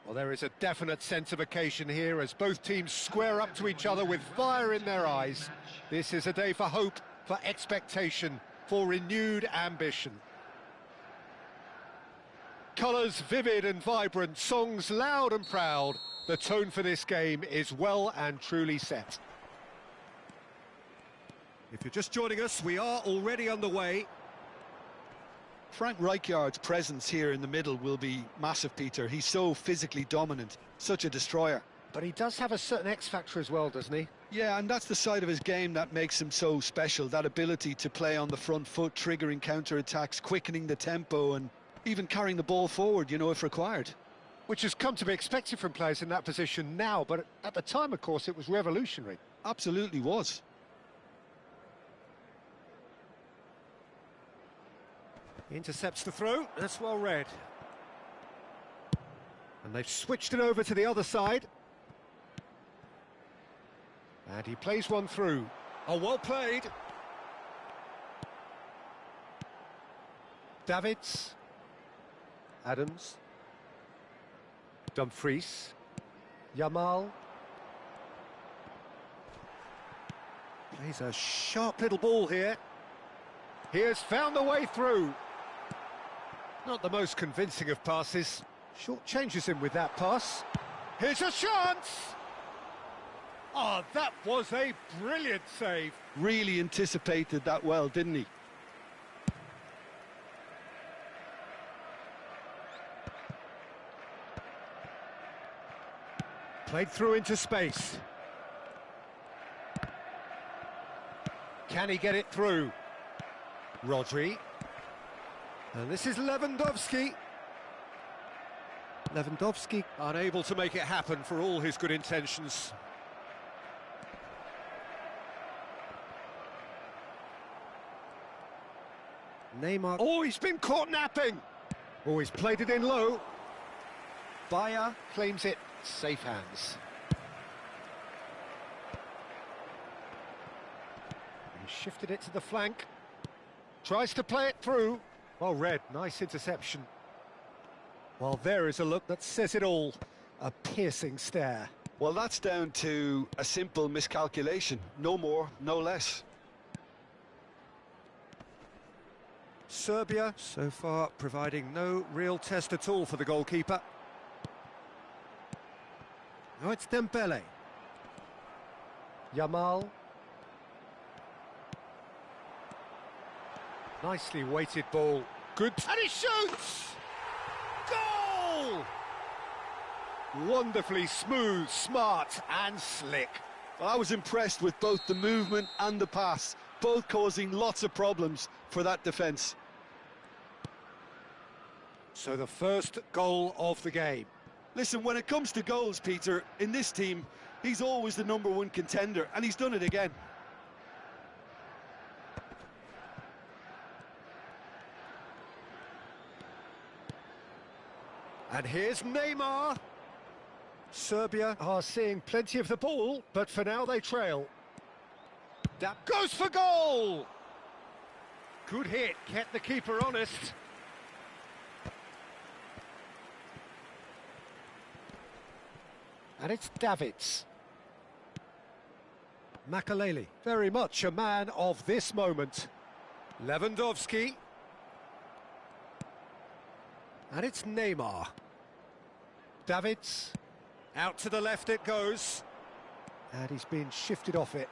Well, there is a definite sense of occasion here as both teams square up to each other with fire in their eyes. This is a day for hope, for expectation, for renewed ambition. Colours vivid and vibrant, songs loud and proud. The tone for this game is well and truly set. If you're just joining us, we are already underway. Frank Rijkaard's presence here in the middle will be massive, Peter. He's so physically dominant, such a destroyer. But he does have a certain X-factor as well, doesn't he? Yeah, and that's the side of his game that makes him so special, that ability to play on the front foot, triggering counter-attacks, quickening the tempo, and even carrying the ball forward, you know, if required. Which has come to be expected from players in that position now, but at the time, of course, it was revolutionary. Absolutely was. He intercepts the throw, that's well read. And they've switched it over to the other side. And he plays one through. Oh, well played. Davids. Adams. Dumfries. Yamal. Plays a sharp little ball here. He has found the way through. Not the most convincing of passes. Short changes him with that pass. Here's a chance! Oh, that was a brilliant save. Really anticipated that well, didn't he? Played through into space. Can he get it through? Rodri. And this is Lewandowski. Lewandowski unable to make it happen for all his good intentions. Neymar. Oh, he's been caught napping. Oh, he's played it in low. Bayer claims it. Safe hands. He shifted it to the flank. Tries to play it through. Well read, nice interception. Well, there is a look that says it all. A piercing stare. Well, that's down to a simple miscalculation. No more, no less. Serbia, so far, providing no real test at all for the goalkeeper. Now it's Dembele. Yamal. Nicely weighted ball. Good. And he shoots! Goal! Wonderfully smooth, smart and slick. Well, I was impressed with both the movement and the pass, both causing lots of problems for that defence. So the first goal of the game. Listen, when it comes to goals, Peter, in this team, he's always the #1 contender, and he's done it again. And here's Neymar. Serbia are seeing plenty of the ball, but for now they trail. That goes for goal! Good hit, kept the keeper honest. And it's Davids. Makaleli, very much a man of this moment. Lewandowski. And it's Neymar. Davids. Out to the left it goes. And he's been shifted off it.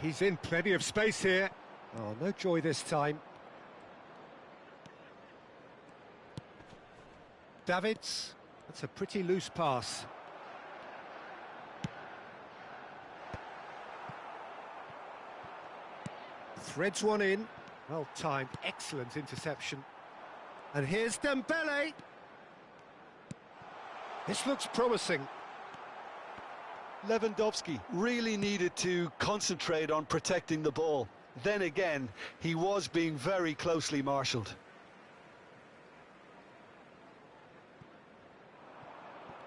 He's in plenty of space here. Oh, no joy this time. Davids. That's a pretty loose pass. Threads one in. Well timed, excellent interception. And here's Dembele. This looks promising. Lewandowski really needed to concentrate on protecting the ball. Then again, he was being very closely marshalled.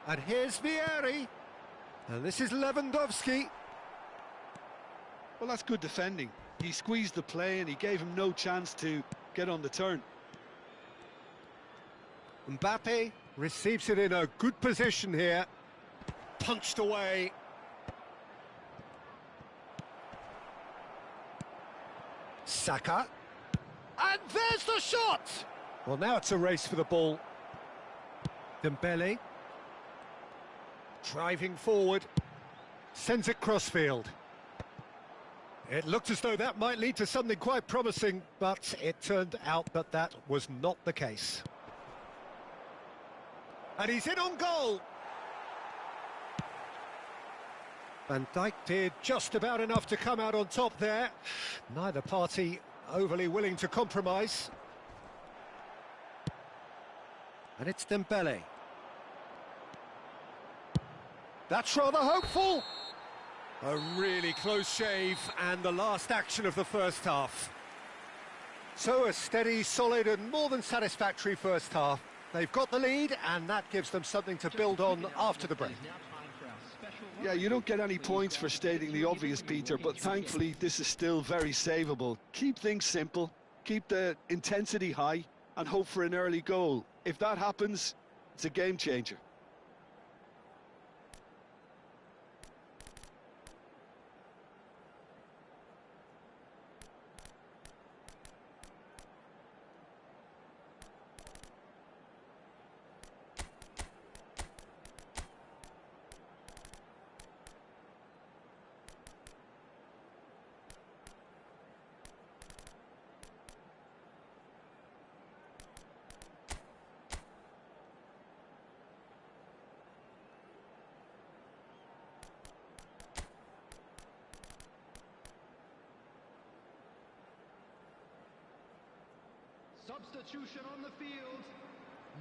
And here's Vieri. And this is Lewandowski. Well, that's good defending. He squeezed the play and he gave him no chance to get on the turn. Mbappe receives it in a good position here. Punched away. Saka. And there's the shot! Well, now it's a race for the ball. Dembele. Driving forward. Sends it crossfield. It looked as though that might lead to something quite promising, but it turned out that that was not the case. And he's in on goal. Van Dijk did just about enough to come out on top there. Neither party overly willing to compromise. And it's Dembele. That's rather hopeful. A really close shave, and the last action of the first half. So a steady, solid and more than satisfactory first half. They've got the lead, and that gives them something to build on after the break. Yeah, you don't get any points for stating the obvious, Peter, but thankfully this is still very savable. Keep things simple, keep the intensity high, and hope for an early goal. If that happens, it's a game changer. Substitution on the field,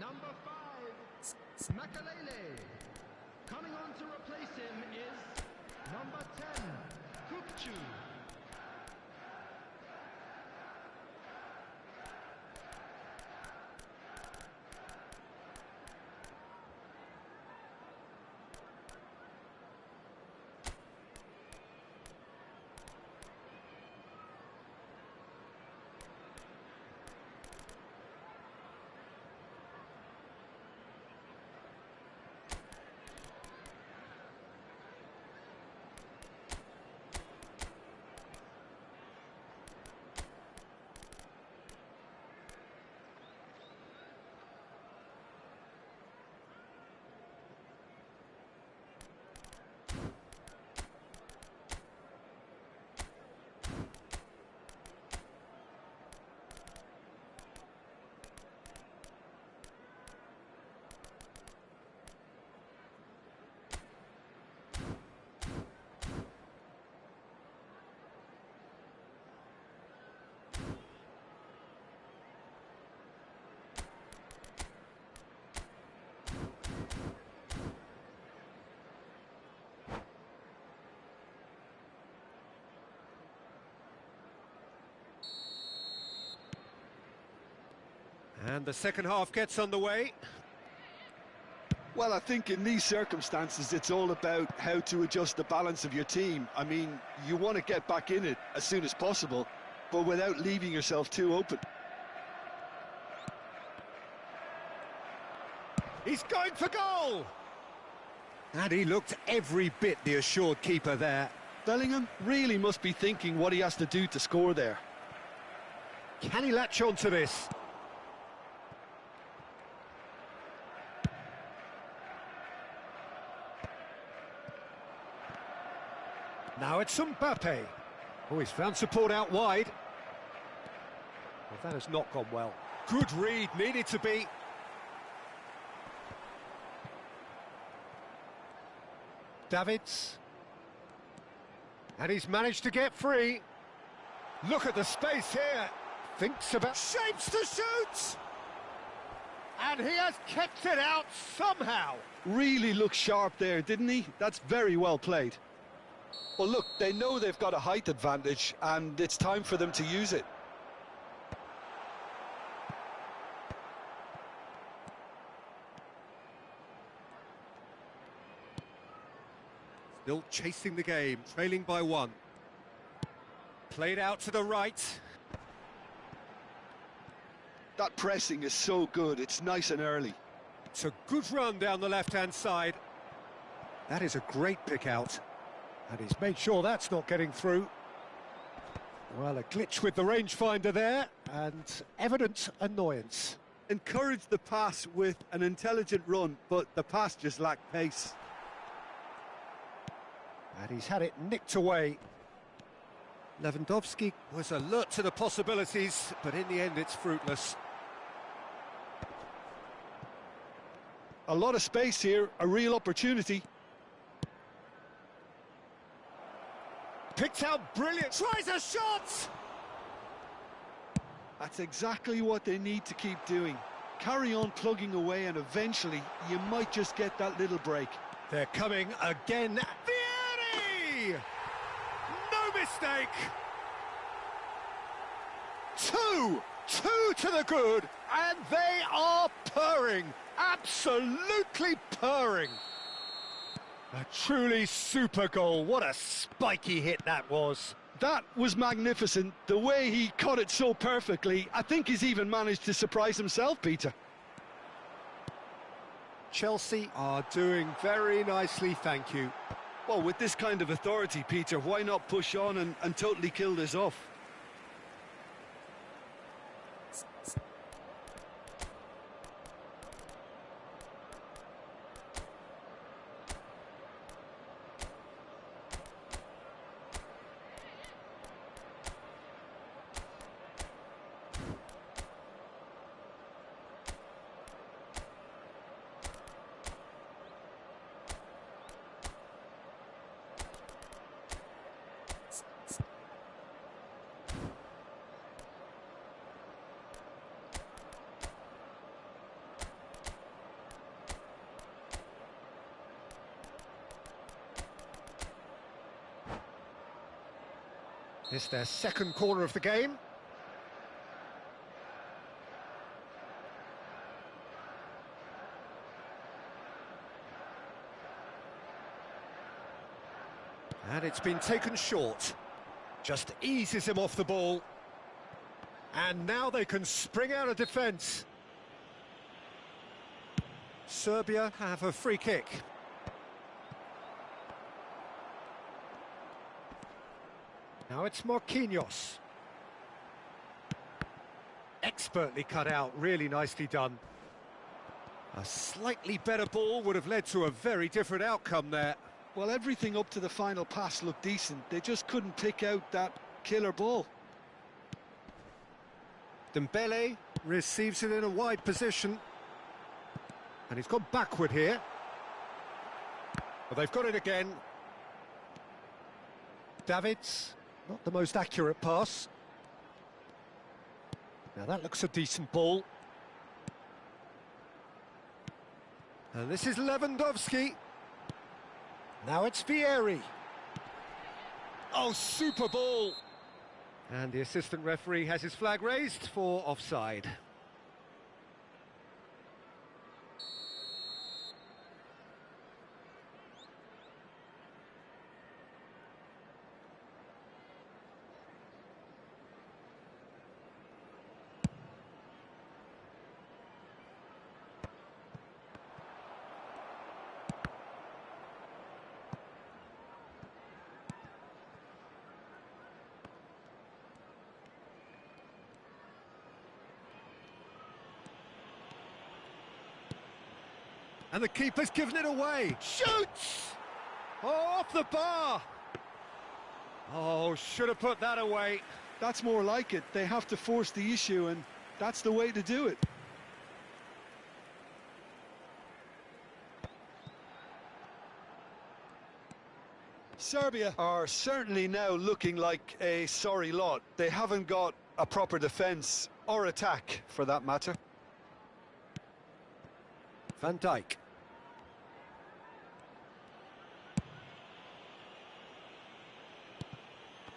number 5, Makalele. Coming on to replace him is number 10, Kupchu. And the second half gets underway. Well, I think in these circumstances, it's all about how to adjust the balance of your team. I mean, you want to get back in it as soon as possible, but without leaving yourself too open. He's going for goal! And he looked every bit the assured keeper there. Bellingham really must be thinking what he has to do to score there. Can he latch on to this? Now it's Mbappe. Oh, he's found support out wide. Well, that has not gone well. Good read, needed to be. Davids. And he's managed to get free. Look at the space here. Thinks about... Shapes to shoot! And he has kept it out somehow. Really looked sharp there, didn't he? That's very well played. Well, look, they know they've got a height advantage, and it's time for them to use it. Still chasing the game, trailing by 1. Played out to the right. That pressing is so good, it's nice and early. It's a good run down the left-hand side. That is a great pick out. And he's made sure that's not getting through. Well, a glitch with the rangefinder there, and evident annoyance. Encouraged the pass with an intelligent run, but the pass just lacked pace. And he's had it nicked away. Lewandowski was alert to the possibilities, but in the end it's fruitless. A lot of space here, a real opportunity. Picked out brilliant, tries a shot! That's exactly what they need to keep doing. Carry on plugging away and eventually you might just get that little break. They're coming again. Vieri! No mistake! Two to the good, and they are purring. Absolutely purring. A truly super goal. What a spiky hit that was. That was magnificent. The way he caught it so perfectly, I think he's even managed to surprise himself, Peter. Chelsea are doing very nicely, thank you. Well, with this kind of authority, Peter, why not push on and totally kill this off? It's their second corner of the game. And it's been taken short. Just eases him off the ball. And now they can spring out of defence. Serbia have a free kick. Now it's Marquinhos. Expertly cut out, really nicely done. A slightly better ball would have led to a very different outcome there. Well, everything up to the final pass looked decent. They just couldn't pick out that killer ball. Dembele receives it in a wide position. And he's gone backward here. Well, they've got it again. Davids. Not the most accurate pass. Now that looks a decent ball. And this is Lewandowski. Now it's Vieri. Oh, super ball. And the assistant referee has his flag raised for offside. And the keeper's given it away. Shoots! Oh, off the bar! Oh, should have put that away. That's more like it. They have to force the issue, and that's the way to do it. Serbia are certainly now looking like a sorry lot. They haven't got a proper defence or attack, for that matter. Van Dijk.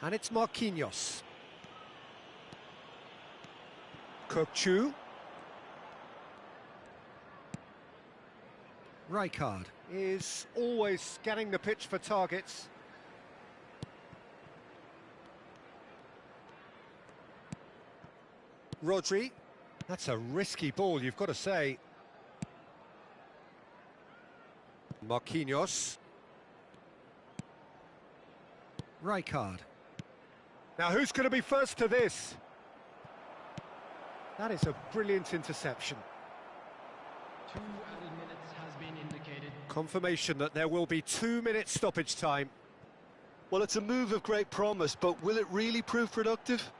And it's Marquinhos. Kökçü. Rijkaard is always scanning the pitch for targets. Rodri. That's a risky ball, you've got to say. Marquinhos. Rijkaard. Now who's going to be first to this? That is a brilliant interception. 2 added minutes has been indicated. Confirmation that there will be 2-minute stoppage time. Well, it's a move of great promise, but will it really prove productive?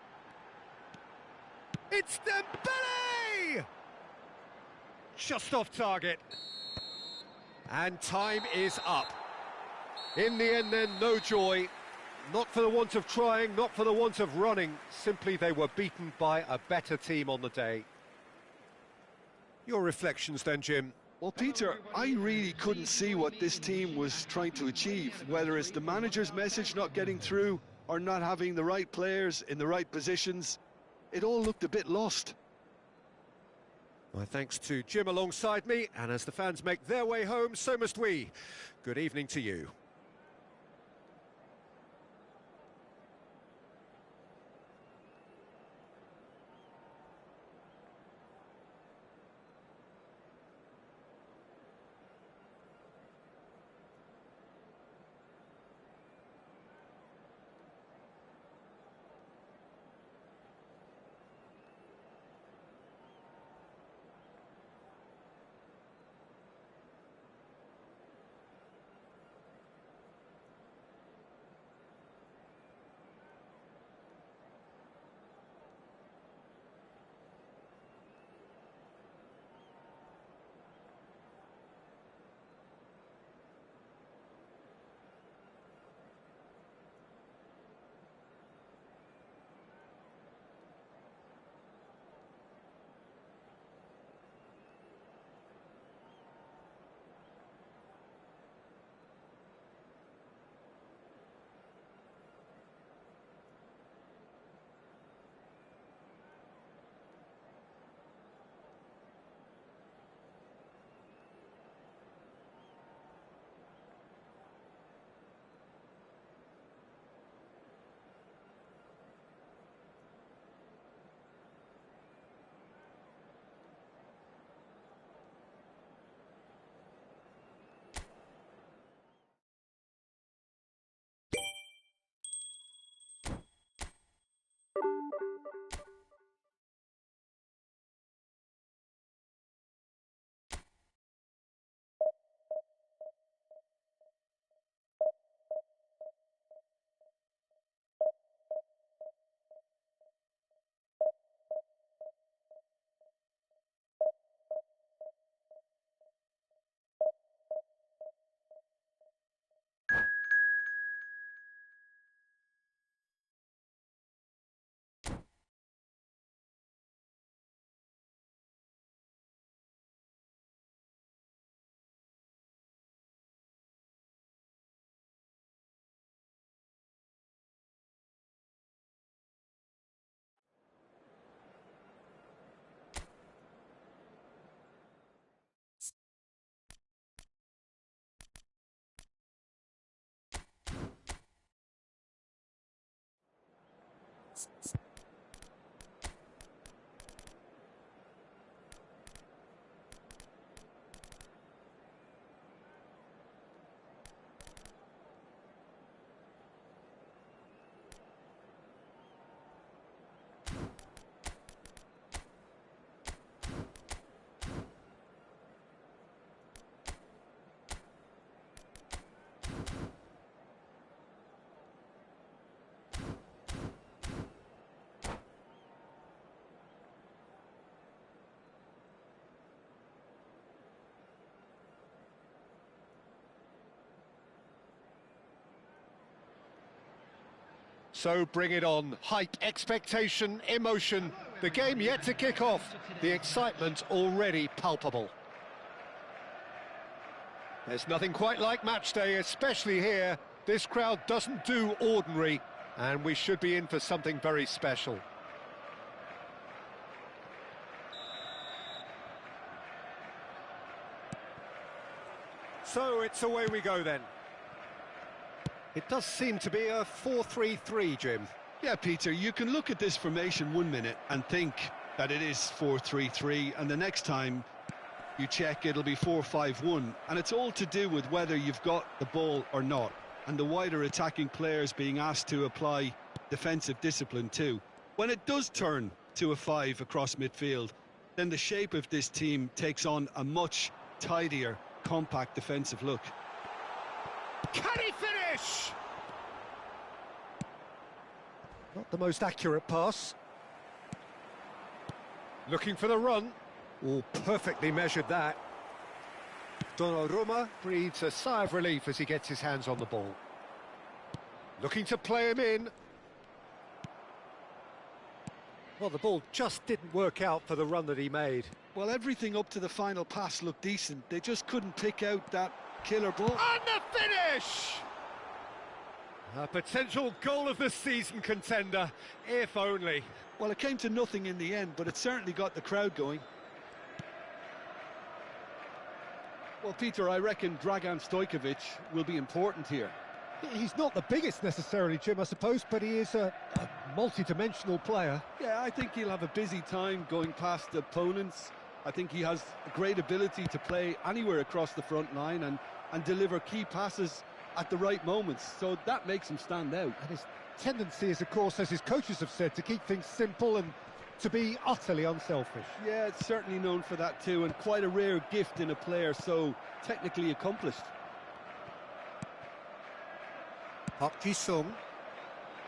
It's Dembele! Just off target. And time is up. In the end then, no joy. Not for the want of trying, not for the want of running. Simply they were beaten by a better team on the day. Your reflections then, Jim? Well, Peter, I really couldn't see what this team was trying to achieve, whether it's the manager's message not getting through or not having the right players in the right positions. It all looked a bit lost. My thanks to Jim alongside me, and as the fans make their way home, so must we. Good evening to you. So bring it on. Hype, expectation, emotion. The game yet to kick off. The excitement already palpable. There's nothing quite like match day, especially here. This crowd doesn't do ordinary, and we should be in for something very special. So it's away we go then. It does seem to be a 4-3-3, Jim. Yeah, Peter, you can look at this formation 1 minute and think that it is 4-3-3, and the next time you check it'll be 4-5-1, and it's all to do with whether you've got the ball or not, and the wider attacking players being asked to apply defensive discipline too. When it does turn to a 5 across midfield, then the shape of this team takes on a much tidier, compact defensive look. Can he finish? Not the most accurate pass. Looking for the run. Oh, perfectly measured that. Donnarumma breathes a sigh of relief as he gets his hands on the ball. Looking to play him in. Well, the ball just didn't work out for the run that he made. Well, everything up to the final pass looked decent. They just couldn't pick out that killer ball. And the finish! A potential goal of the season contender, if only. Well, it came to nothing in the end, but it certainly got the crowd going. Well, Peter, I reckon Dragan Stojkovic will be important here. He's not the biggest necessarily, Jim, I suppose, but he is a multi-dimensional player. Yeah, I think he'll have a busy time going past opponents. I think he has a great ability to play anywhere across the front line and deliver key passes at the right moments, so that makes him stand out. And his tendency is, of course, as his coaches have said, to keep things simple and to be utterly unselfish. Yeah, it's certainly known for that too, and quite a rare gift in a player so technically accomplished. Park Ji-sung.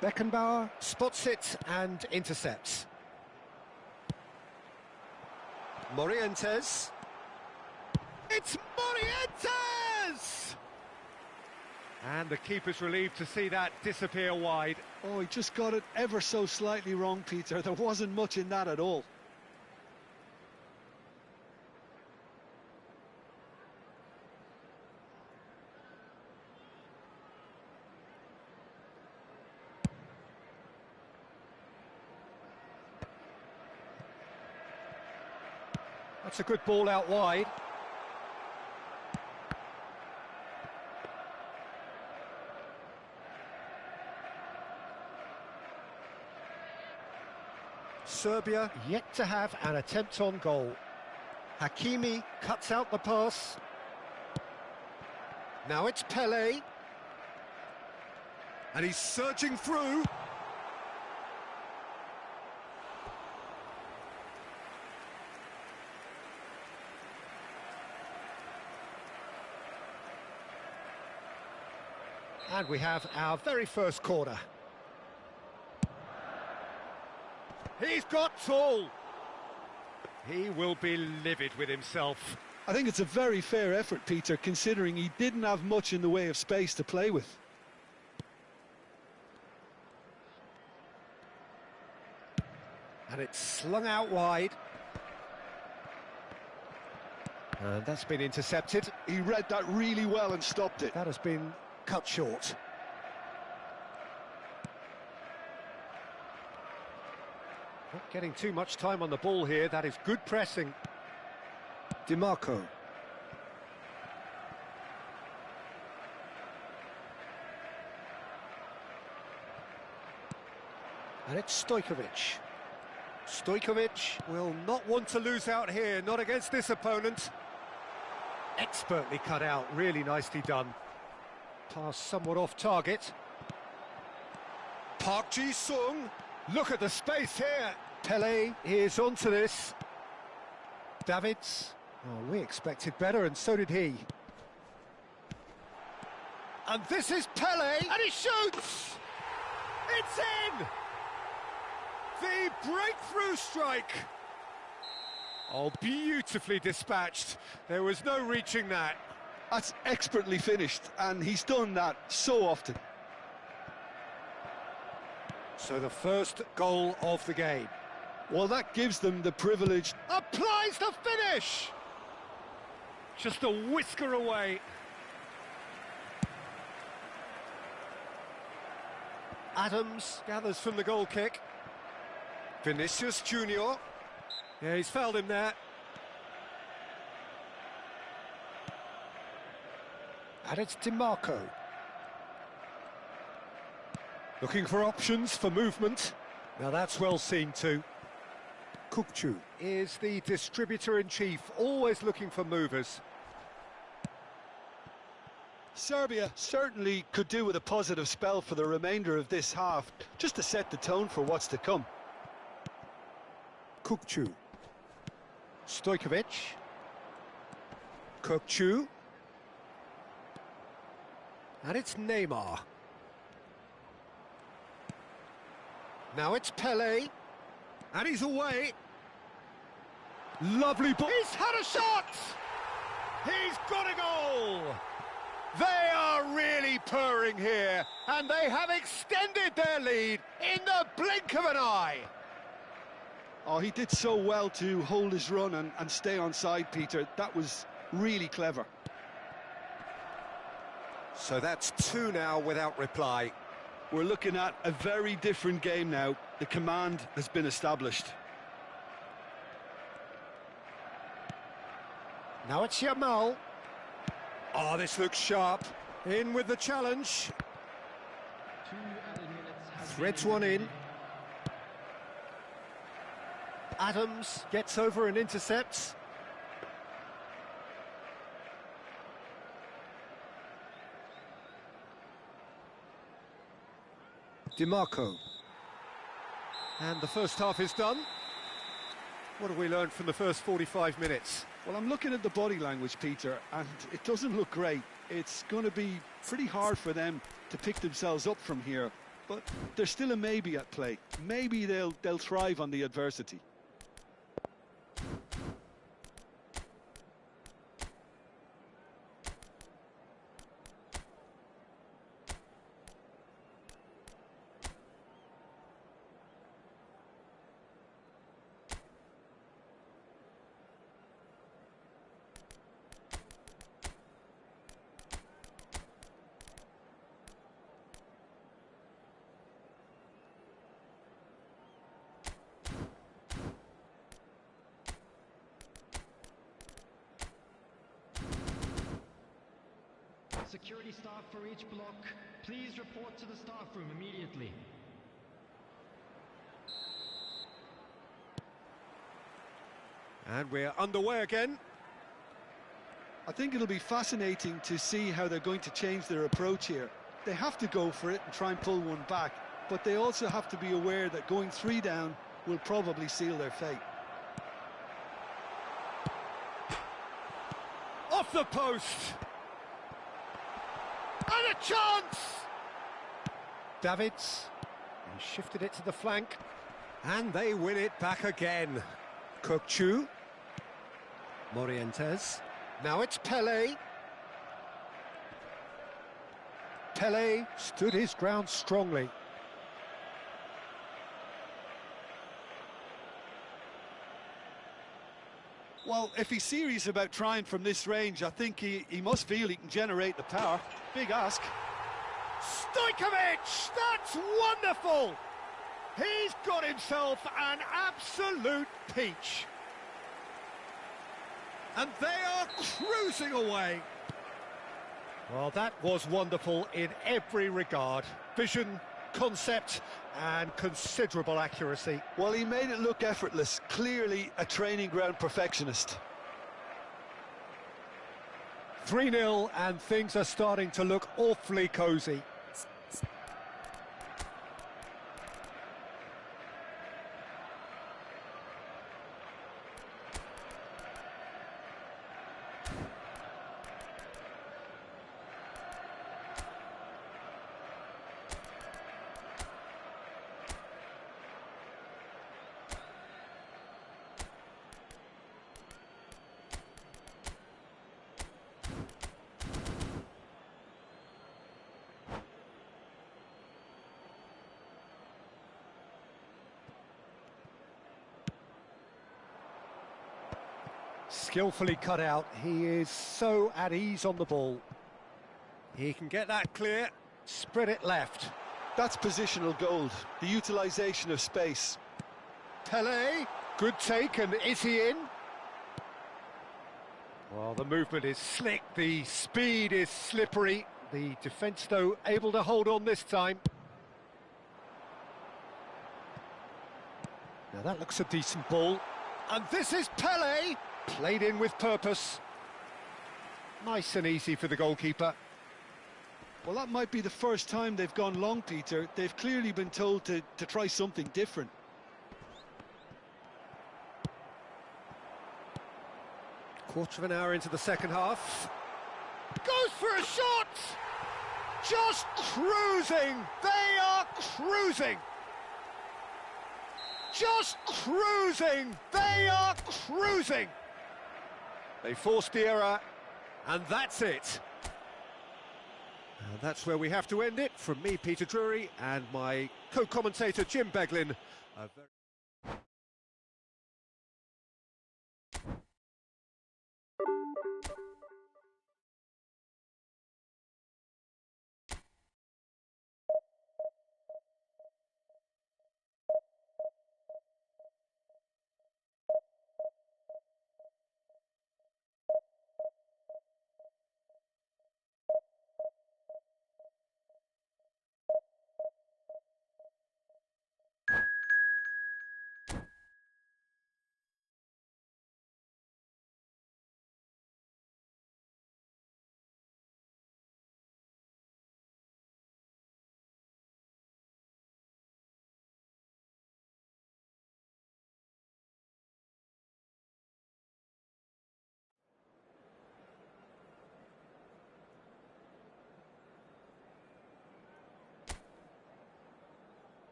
Beckenbauer spots it and intercepts. Morientes. It's Morientes! And the keeper's relieved to see that disappear wide. Oh, he just got it ever so slightly wrong, Peter. There wasn't much in that at all. That's a good ball out wide. Serbia yet to have an attempt on goal. Hakimi cuts out the pass. Now it's Pele. And he's surging through. And we have our very first corner. He's got tall. He will be livid with himself. I think it's a very fair effort, Peter, considering he didn't have much in the way of space to play with. And it's slung out wide. And that's been intercepted. He read that really well and stopped it. That has been cut short. Not getting too much time on the ball here. That is good pressing. DiMarco. And it's Stojkovic. Stojkovic will not want to lose out here, not against this opponent. Expertly cut out, really nicely done. Pass somewhat off target. Park Ji-sung. Look at the space here. Pele is onto this. Davids. Oh, we expected better, and so did he. And this is Pele, and he shoots! It's in! The breakthrough strike! Oh, beautifully dispatched. There was no reaching that. That's expertly finished, and he's done that so often. So the first goal of the game. Well, that gives them the privilege. Applies the finish! Just a whisker away. Adams gathers from the goal kick. Vinicius Junior. Yeah, he's fouled him there. And it's DiMarco. Looking for options for movement. Now that's well seen too. Kukcu is the distributor-in-chief, always looking for movers. Serbia certainly could do with a positive spell for the remainder of this half, just to set the tone for what's to come. Kukcu. Stojkovic. Kukcu. And it's Neymar. Now it's Pele. And he's away. Lovely ball. He's had a shot! He's got a goal! They are really purring here, and they have extended their lead in the blink of an eye. Oh, he did so well to hold his run and stay on side, Peter. That was really clever. So that's 2 now without reply. We're looking at a very different game now. The command has been established. Now it's Yamal. Oh, this looks sharp. In with the challenge. 2 added minutes has Threads been one in. remaining. Adams gets over and intercepts. DiMarco. And the first half is done. What have we learned from the first 45 minutes? Well, I'm looking at the body language, Peter, and it doesn't look great. It's going to be pretty hard for them to pick themselves up from here, but there's still a maybe at play. Maybe they'll thrive on the adversity. Security staff for each block, please report to the staff room immediately. And we're underway again. I think it'll be fascinating to see how they're going to change their approach here. They have to go for it and try and pull one back, but they also have to be aware that going 3 down will probably seal their fate. Off the post! And a chance! Davids, he shifted it to the flank, and they win it back again. Kukcu, Morientes, now it's Pele. Pele stood his ground strongly. Well, if he's serious about trying from this range, I think he must feel he can generate the power. Big ask. Stojkovic! That's wonderful! He's got himself an absolute peach. And they are cruising away. Well, that was wonderful in every regard. Vision, concept, and considerable accuracy. Well, he made it look effortless. Clearly a training ground perfectionist. 3-0, and things are starting to look awfully cosy. Skillfully cut out. He is so at ease on the ball. He can get that clear, spread it left. That's positional gold, the utilisation of space. Pele, good take, and is he in? Well, the movement is slick, the speed is slippery. The defence, though, able to hold on this time. Now that looks a decent ball. And this is Pele, played in with purpose. Nice and easy for the goalkeeper. Well, that might be the first time they've gone long, Peter. They've clearly been told to try something different. Quarter of an hour into the second half. Goes for a shot! Just cruising! They are cruising! Just cruising! They are cruising! They forced the error, and that's it. And that's where we have to end it. From me, Peter Drury, and my co-commentator, Jim Beglin.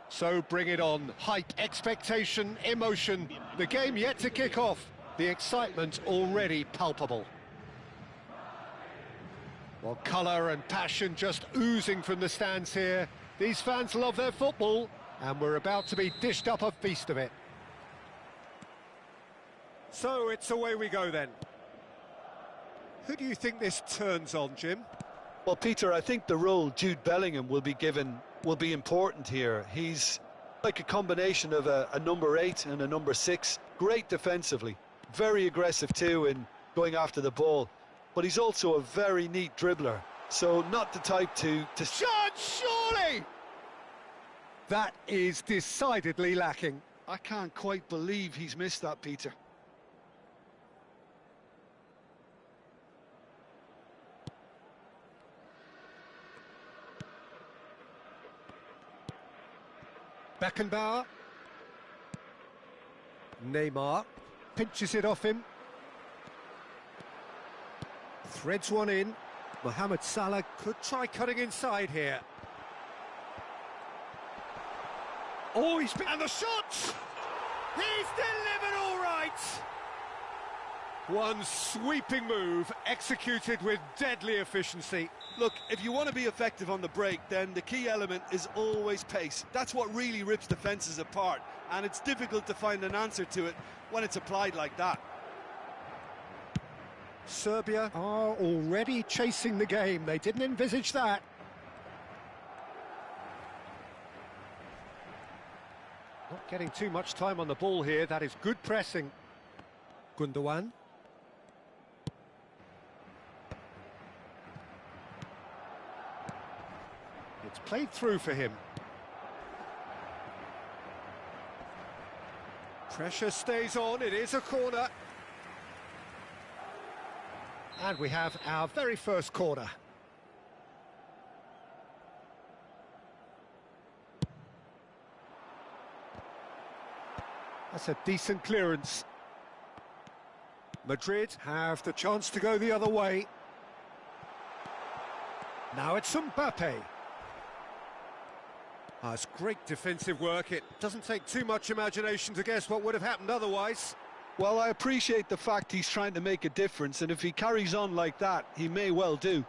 So bring it on. Hype, expectation, emotion. The game yet to kick off. The excitement already palpable. Well, colour and passion just oozing from the stands here. These fans love their football, and we're about to be dished up a feast of it. So it's away we go then. Who do you think this turns on, Jim? Well, Peter, I think the role Jude Bellingham will be given will be important here. He's like a combination of a number 8 and a number 6. Great defensively, very aggressive too in going after the ball. But he's also a very neat dribbler, so not the type to... Shot, surely! That is decidedly lacking. I can't quite believe he's missed that, Peter. Beckenbauer. Neymar pinches it off him. Threads one in. Mohamed Salah could try cutting inside here. Oh, and the shot! He's delivered all right! One sweeping move, executed with deadly efficiency. Look, if you want to be effective on the break, then the key element is always pace. That's what really rips defences apart, and it's difficult to find an answer to it when it's applied like that. Serbia are already chasing the game. They didn't envisage that. Not getting too much time on the ball here. That is good pressing. Gundogan. It's played through for him. Pressure stays on. It is a corner. And we have our very first corner. That's a decent clearance. Madrid have the chance to go the other way. Now it's Mbappe. It's great defensive work. It doesn't take too much imagination to guess what would have happened otherwise. Well, I appreciate the fact he's trying to make a difference, and if he carries on like that, he may well do.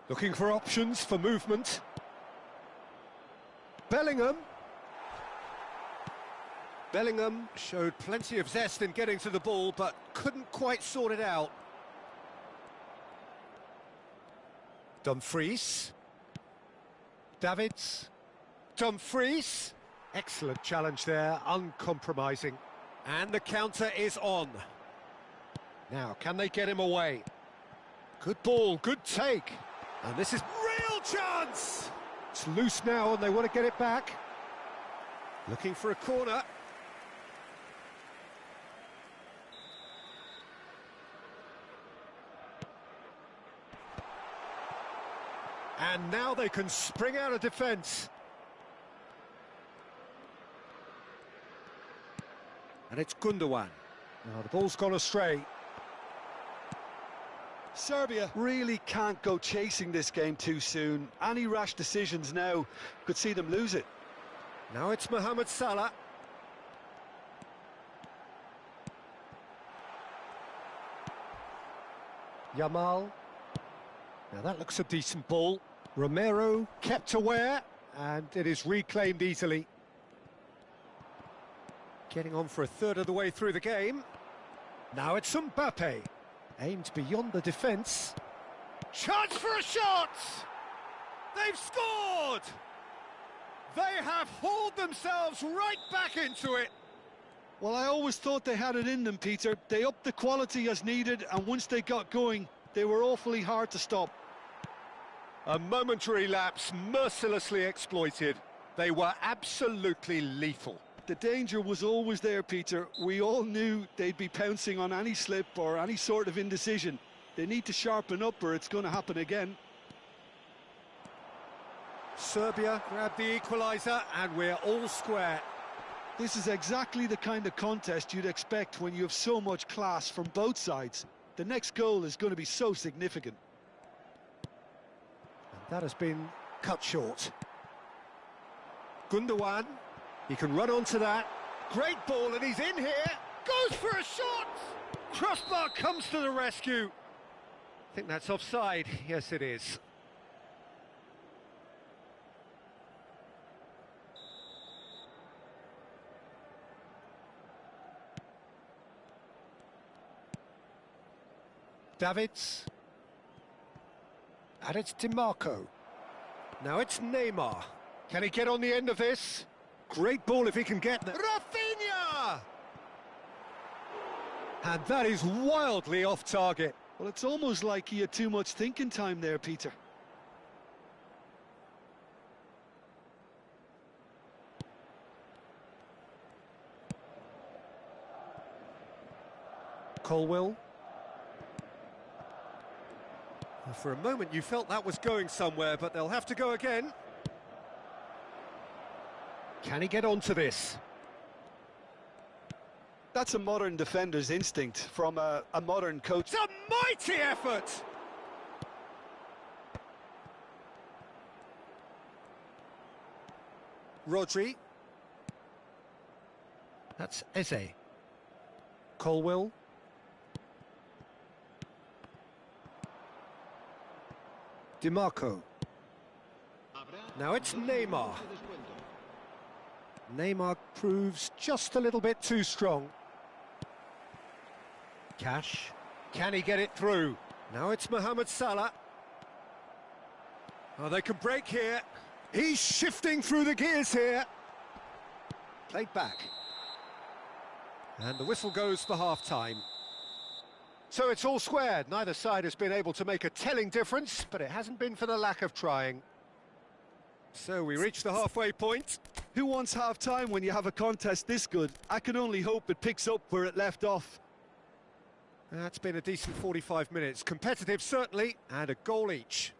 Looking for options for movement. Bellingham. Bellingham showed plenty of zest in getting to the ball, but couldn't quite sort it out. Dumfries. Davids. Dumfries. Excellent challenge there, uncompromising. And the counter is on. Now, can they get him away? Good ball, good take. And this is real chance! It's loose now and they want to get it back. Looking for a corner. And now they can spring out of defence. And it's Gundogan. Now the ball's gone astray. Serbia really can't go chasing this game too soon. Any rash decisions now could see them lose it. Now it's Mohamed Salah. Yamal. Now that looks a decent ball. Romero kept aware, and it is reclaimed easily. Getting on for a third of the way through the game. Now it's Mbappe. Aimed beyond the defence. Chance for a shot! They've scored! They have hauled themselves right back into it. Well, I always thought they had it in them, Peter. They upped the quality as needed, and once they got going, they were awfully hard to stop. A momentary lapse mercilessly exploited. They were absolutely lethal. The danger was always there, Peter. We all knew they'd be pouncing on any slip or any sort of indecision. They need to sharpen up or it's going to happen again. Serbia grabbed the equaliser and we're all square. This is exactly the kind of contest you'd expect when you have so much class from both sides. The next goal is going to be so significant. And that has been cut short. Gundogan. He can run onto that. Great ball, and he's in here. Goes for a shot! Crossbar comes to the rescue. I think that's offside. Yes, it is. Davids. And it's DiMarco. Now it's Neymar. Can he get on the end of this? Great ball if he can get there. Rafinha! And that is wildly off target. Well, it's almost like he had too much thinking time there, Peter. Colwill. For a moment you felt that was going somewhere, but they'll have to go again. Can he get onto this? That's a modern defender's instinct from a modern coach. It's a mighty effort! Rodri. That's Eze. Colwill. DiMarco. Now it's Neymar. Neymar proves just a little bit too strong. Cash. Can he get it through? Now it's Mohamed Salah. Oh, they can break here. He's shifting through the gears here. Played back. And the whistle goes for half-time. So it's all squared. Neither side has been able to make a telling difference, but it hasn't been for the lack of trying. So we reach the halfway point. Who wants half-time when you have a contest this good? I can only hope it picks up where it left off. That's been a decent 45 minutes. Competitive, certainly, and a goal each.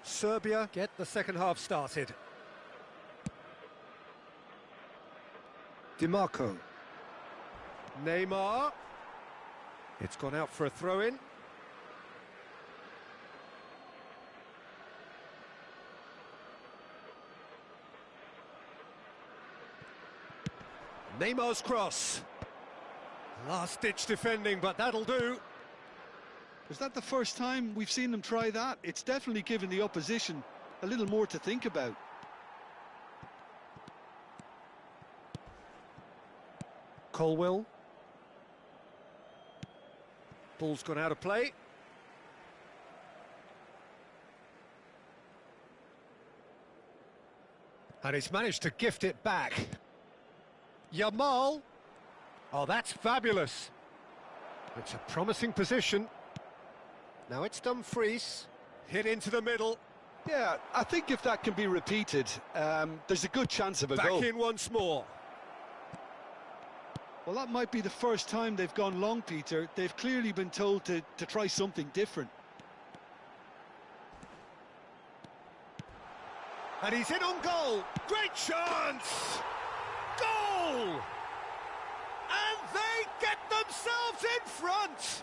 Serbia get the second half started. DiMarco. Neymar. It's gone out for a throw-in. Neymar's cross. Last-ditch defending, but that'll do. Is that the first time we've seen them try that? It's definitely given the opposition a little more to think about. Colwill. Ball's gone out of play. And he's managed to gift it back. Yamal. Oh, that's fabulous. It's a promising position. Now it's Dumfries, hit into the middle. Yeah, I think if that can be repeated, there's a good chance of a goal. Back in once more. Well, that might be the first time they've gone long, Peter. They've clearly been told to try something different. And he's in on goal. Great chance! Goal! And they get themselves in front!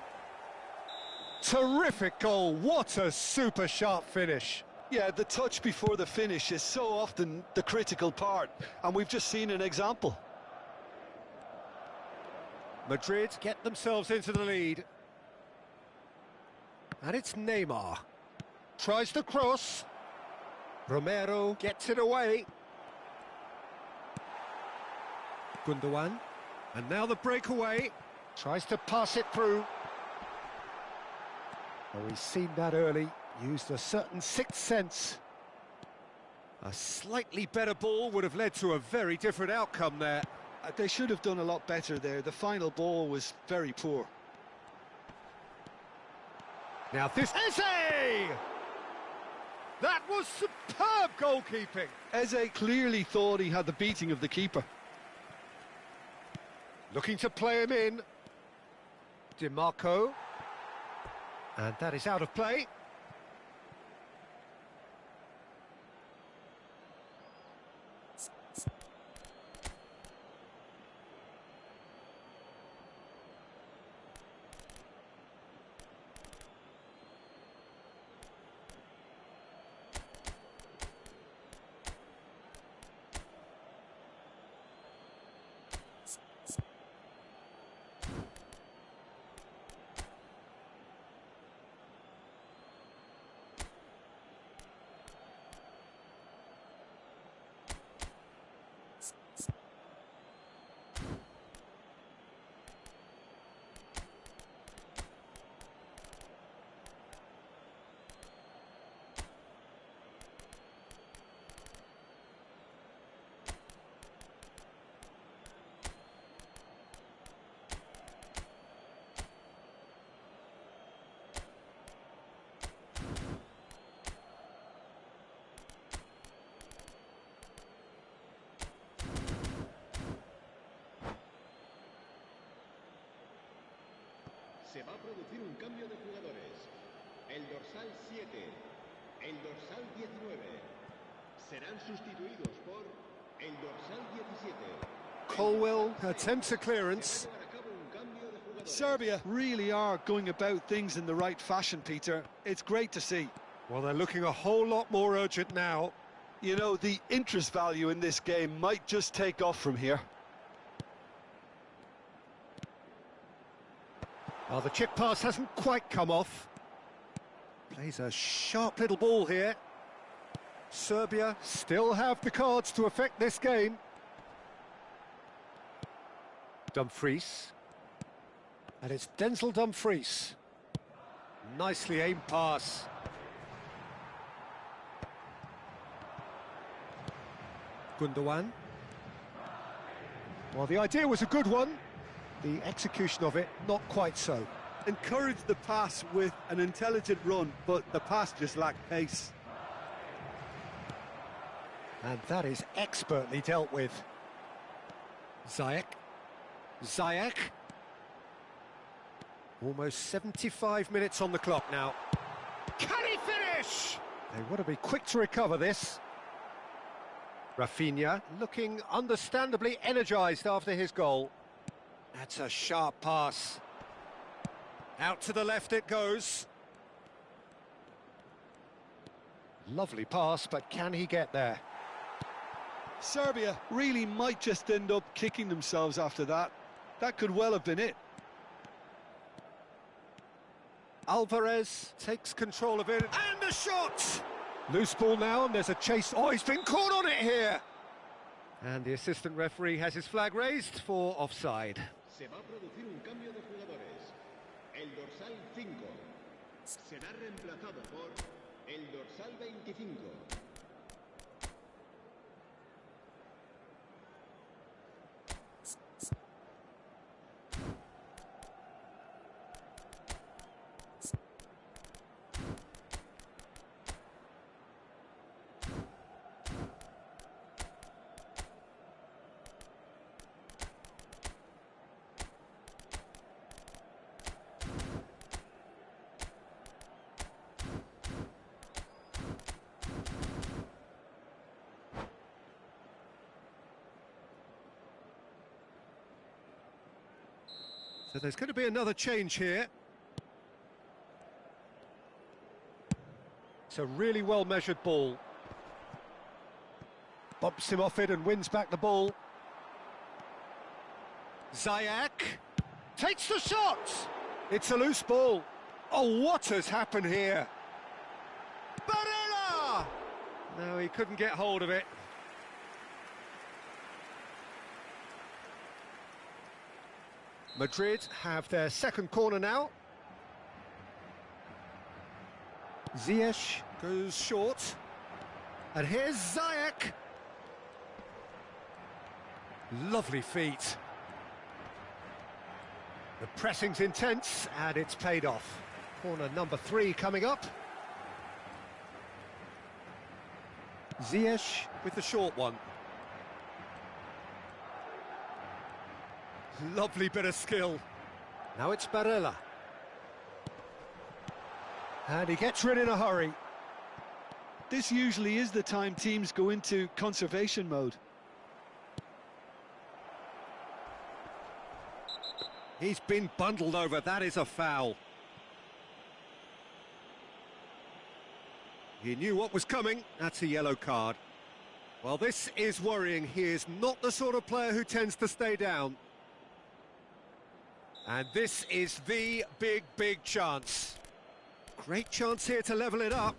Terrific goal. What a super sharp finish. Yeah, the touch before the finish is so often the critical part, and we've just seen an example. Madrid get themselves into the lead. And it's Neymar. Tries the cross. Romero gets it away. Gundogan. And now the breakaway. Tries to pass it through. Oh, we've seen that early. Used a certain sixth sense. A slightly better ball would have led to a very different outcome there. They should have done a lot better there. The final ball was very poor. Now this... Eze! That was superb goalkeeping. Eze clearly thought he had the beating of the keeper. Looking to play him in. DiMarco. And that is out of play. Se va a producir un cambio de jugadores. El dorsal 7, el dorsal 19 serán sustituidos por el dorsal 17. Colwell attempts a clearance. Serbia really are going about things in the right fashion, Peter. It's great to see. Well, they're looking a whole lot more urgent now. You know, the interest value in this game might just take off from here. Well, the chip pass hasn't quite come off. Plays a sharp little ball here. Serbia still have the cards to affect this game. Dumfries. And it's Denzel Dumfries. Nicely aimed pass. Gundogan. Well, the idea was a good one. The execution of it, not quite so. Encouraged the pass with an intelligent run, but the pass just lacked pace. And that is expertly dealt with. Ziyech. Ziyech. Almost 75 minutes on the clock now. Can he finish? They want to be quick to recover this. Rafinha looking understandably energised after his goal. That's a sharp pass. Out to the left it goes. Lovely pass, but can he get there? Serbia really might just end up kicking themselves after that. That could well have been it. Alvarez takes control of it, and the shot! Loose ball now, and there's a chase. Oh, he's been caught on it here! And the assistant referee has his flag raised for offside. Se va a producir un cambio de jugadores. El dorsal 5 será reemplazado por el dorsal 25. So there's going to be another change here. It's a really well-measured ball. Bumps him off it and wins back the ball. Ziyech takes the shot! It's a loose ball. Oh, what has happened here? Barella! No, he couldn't get hold of it. Madrid have their second corner now. Ziyech goes short. And here's Ziyech. Lovely feet. The pressing's intense and it's paid off. Corner number 3 coming up. Ziyech with the short one. Lovely bit of skill. Now it's Barella. And he gets rid in a hurry. This usually is the time teams go into conservation mode. He's been bundled over, that is a foul. He knew what was coming, that's a yellow card. Well, this is worrying. He is not the sort of player who tends to stay down. And this is the big chance. Great chance here to level it up.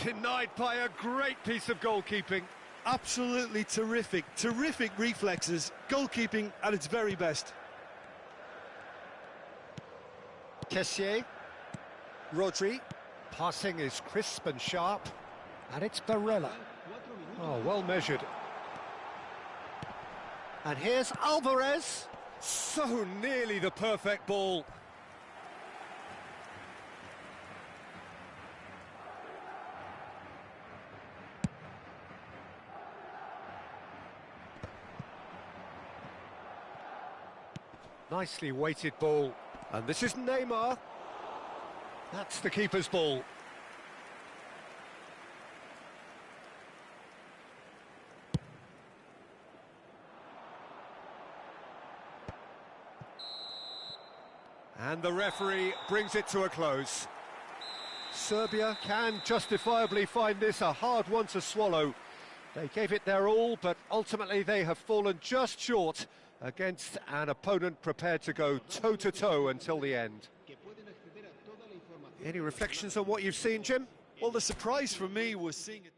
Denied by a great piece of goalkeeping. Absolutely terrific, terrific reflexes. Goalkeeping at its very best. Kessié. Rodri. Passing is crisp and sharp. And it's Barella. Oh, well measured. And here's Alvarez. So nearly the perfect ball. Nicely weighted ball. And this is Neymar. That's the keeper's ball. And the referee brings it to a close. Serbia can justifiably find this a hard one to swallow. They gave it their all, but ultimately they have fallen just short against an opponent prepared to go toe-to-toe until the end. Any reflections on what you've seen, Jim? Well, the surprise for me was seeing it.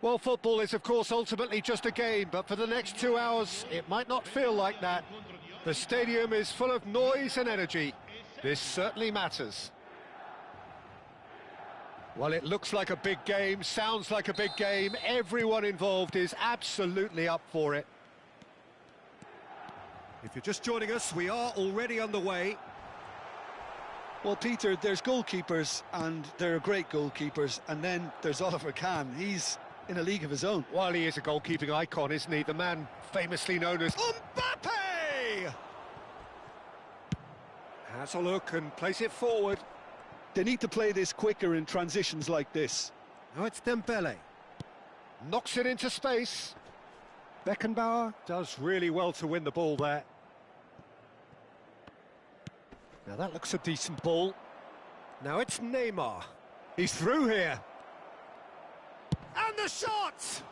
Well, football is, of course, ultimately just a game, but for the next 2 hours, it might not feel like that. The stadium is full of noise and energy. This certainly matters. Well, it looks like a big game, sounds like a big game. Everyone involved is absolutely up for it. If you're just joining us, we are already underway. Well, Peter, there's goalkeepers, and there are great goalkeepers, and then there's Oliver Kahn. He's in a league of his own. Well, he is a goalkeeping icon, isn't he? The man famously known as Mbappe! Has a look and plays it forward. They need to play this quicker in transitions like this. Now it's Dembele. Knocks it into space. Beckenbauer does really well to win the ball there. Now that looks a decent ball. Now it's Neymar. He's through here. And the shot!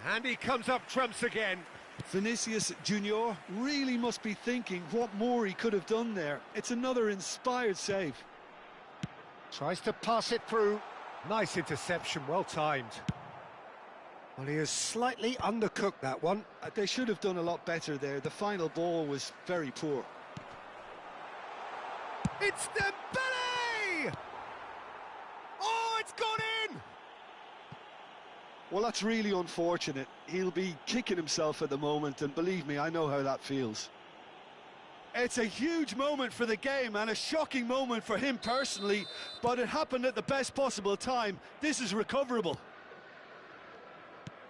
And he comes up trumps again. Vinicius Junior really must be thinking what more he could have done there. It's another inspired save. Tries to pass it through. Nice interception, well timed. Well, he has slightly undercooked that one. They should have done a lot better there. The final ball was very poor. It's Dembele! Oh, it's gone in! Well, that's really unfortunate. He'll be kicking himself at the moment, and believe me, I know how that feels. It's a huge moment for the game and a shocking moment for him personally, but it happened at the best possible time. This is recoverable.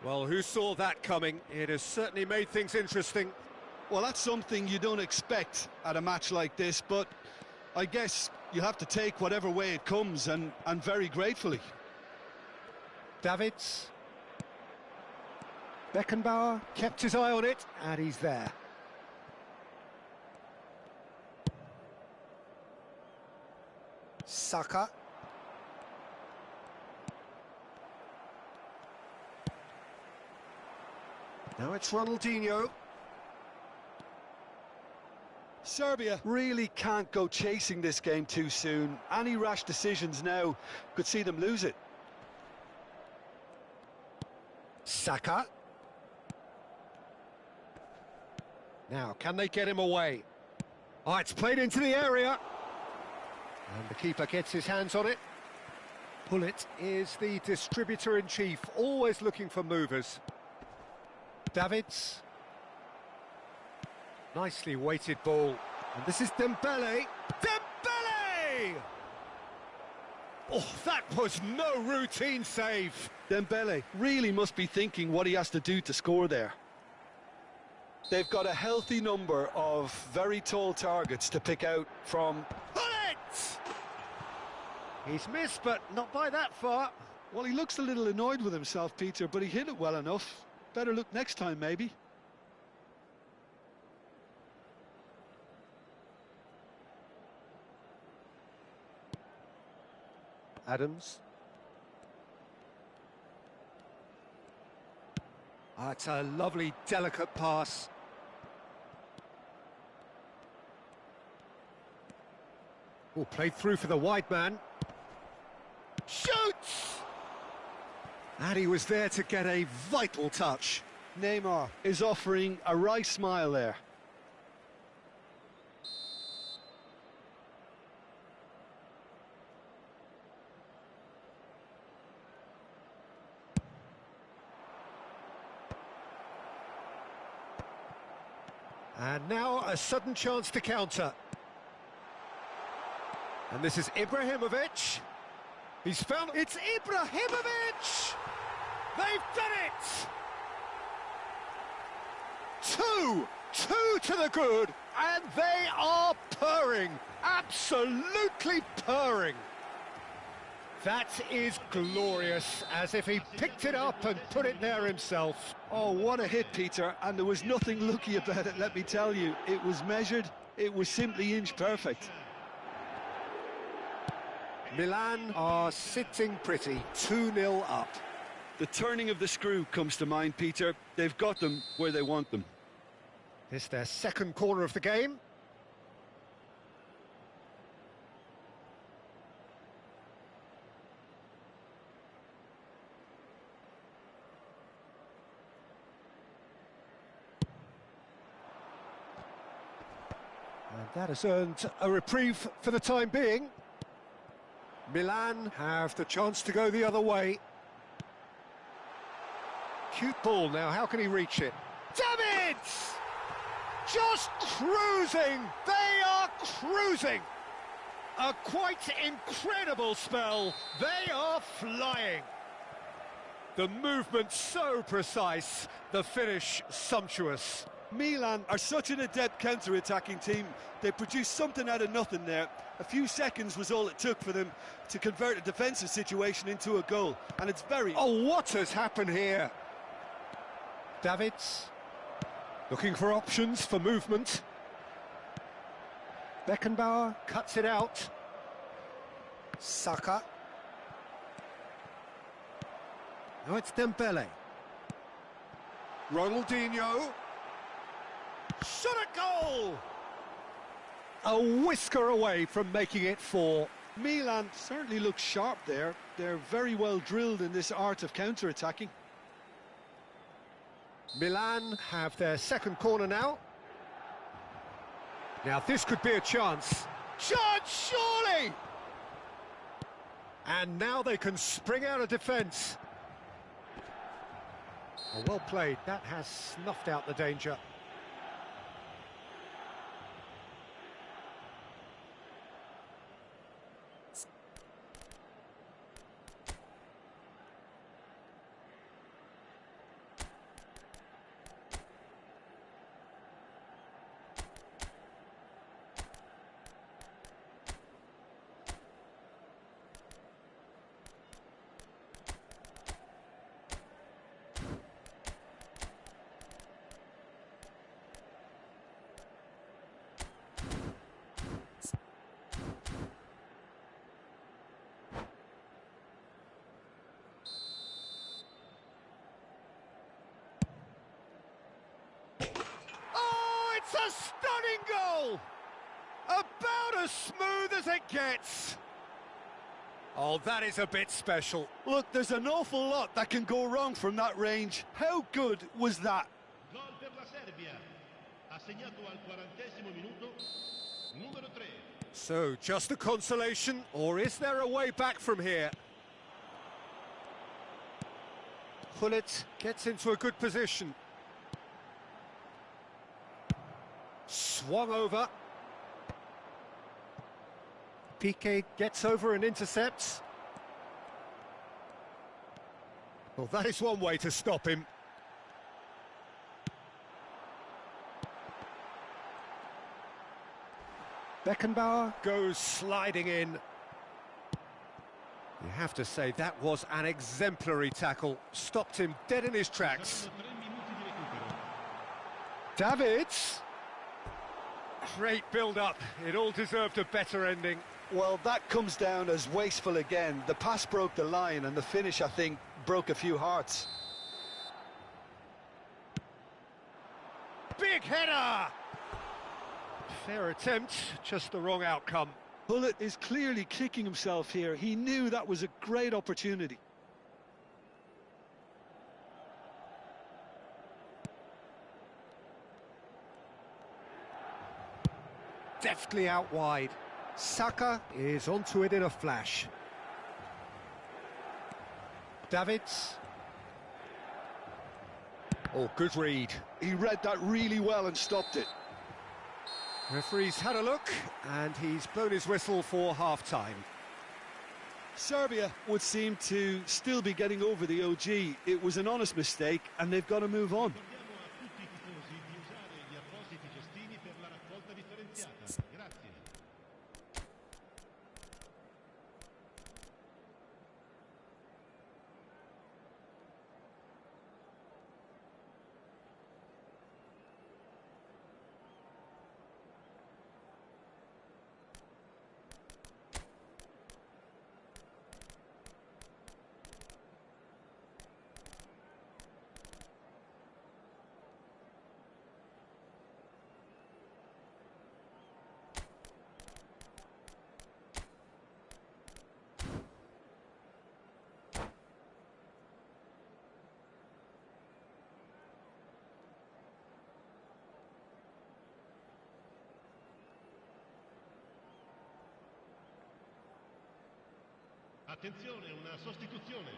Well, who saw that coming? It has certainly made things interesting. Well, that's something you don't expect at a match like this, but I guess you have to take whatever way it comes, and very gratefully. Davids. Beckenbauer kept his eye on it, and he's there. Saka. Now it's Ronaldinho. Serbia really can't go chasing this game too soon. Any rash decisions now could see them lose it. Saka. Now, can they get him away? Oh, it's played into the area. And the keeper gets his hands on it. Pullet is the distributor-in-chief, always looking for movers. Davids. Nicely weighted ball. And this is Dembele. Dembele! Oh, that was no routine save. Dembele really must be thinking what he has to do to score there. They've got a healthy number of very tall targets to pick out from. Pullet! He's missed, but not by that far. Well, he looks a little annoyed with himself, Peter, but he hit it well enough. Better look next time, maybe. Adams. Ah, it's a lovely, delicate pass. Oh, played through for the wide man. Shoots! And he was there to get a vital touch. Neymar is offering a wry smile there. And now a sudden chance to counter. And this is Ibrahimovic. He's found... It's Ibrahimovic! They've done it! Two to the good, and they are purring. Absolutely purring. That is glorious, as if he picked it up and put it there himself. Oh, what a hit, Peter, and there was nothing lucky about it, let me tell you. It was measured, it was simply inch perfect. Milan are sitting pretty, 2-0 up. The turning of the screw comes to mind, Peter. They've got them where they want them. It's their second corner of the game. That has earned a reprieve for the time being. Milan have the chance to go the other way. Cute ball now, how can he reach it? Davids! Just cruising! They are cruising! A quite incredible spell. They are flying. The movement so precise, the finish sumptuous. Milan are such an adept counter-attacking team. They produced something out of nothing there. A few seconds was all it took for them to convert a defensive situation into a goal. And it's very... Oh, what has happened here? Davids, looking for options for movement. Beckenbauer cuts it out. Saka. Now it's Dembele. Ronaldinho. Shot at goal! A whisker away from making it 4. Milan certainly look sharp there. They're very well drilled in this art of counter-attacking. Milan have their second corner now. Now this could be a chance. Chance, surely! And now they can spring out of defence. Oh, well played. That has snuffed out the danger. A stunning goal! About as smooth as it gets. Oh, that is a bit special. Look, there's an awful lot that can go wrong from that range. How good was that? Gol per la Serbia. Ha segnato al 40° minuto, numero 3. So, just a consolation, or is there a way back from here? Gullit gets into a good position. Swung over. Piqué gets over and intercepts. Well, that is one way to stop him. Beckenbauer goes sliding in. You have to say that was an exemplary tackle. Stopped him dead in his tracks. Davids. Great build-up. It all deserved a better ending. Well, that comes down as wasteful again. The pass broke the line and the finish, I think, broke a few hearts. Big header! Fair attempt, just the wrong outcome. Gullit is clearly kicking himself here. He knew that was a great opportunity. Deftly out wide. Saka is onto it in a flash. Davids. Oh, good read. He read that really well and stopped it. Referee's had a look, and he's blown his whistle for half-time. Serbia would seem to still be getting over the OG. It was an honest mistake, and they've got to move on. Attenzione, una sostituzione.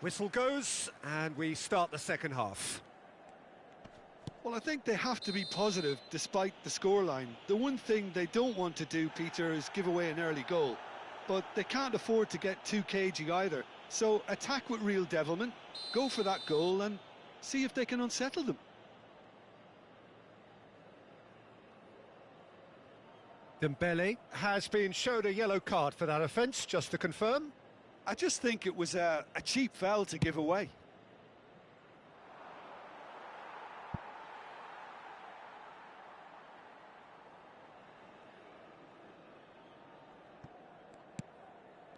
Whistle goes, and we start the second half. Well, I think they have to be positive despite the scoreline. The one thing they don't want to do, Peter, is give away an early goal. But they can't afford to get too cagey either. So attack with real devilment, go for that goal and see if they can unsettle them. Dembele has been showed a yellow card for that offence, just to confirm. I just think it was a cheap foul to give away.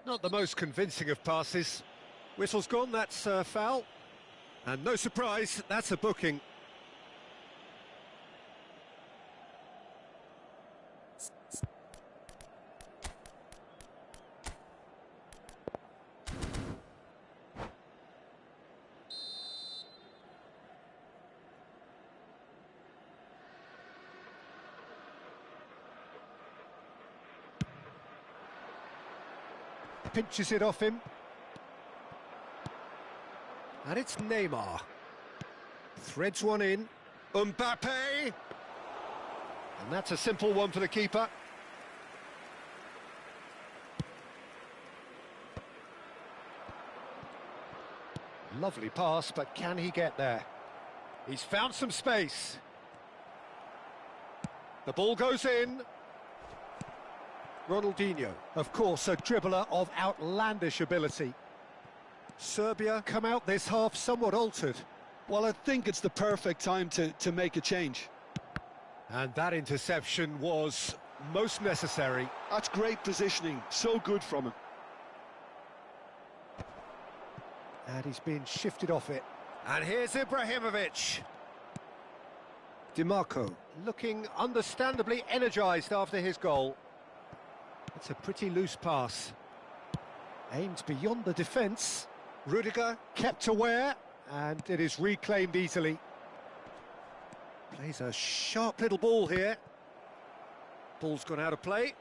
Not the most convincing of passes. Whistle's gone, that's a foul. And no surprise, that's a booking. Pinches it off him. And it's Neymar. Threads one in. Mbappe! And that's a simple one for the keeper. Lovely pass, but can he get there? He's found some space. The ball goes in. Ronaldinho, of course, a dribbler of outlandish ability. Serbia come out this half somewhat altered. Well, I think it's the perfect time to make a change. And that interception was most necessary. That's great positioning, so good from him. And he's been shifted off it. And here's Ibrahimovic. DiMarco, looking understandably energised after his goal. It's a pretty loose pass. Aimed beyond the defence. Rudiger kept aware, and it is reclaimed easily. Plays a sharp little ball here. Ball's gone out of play.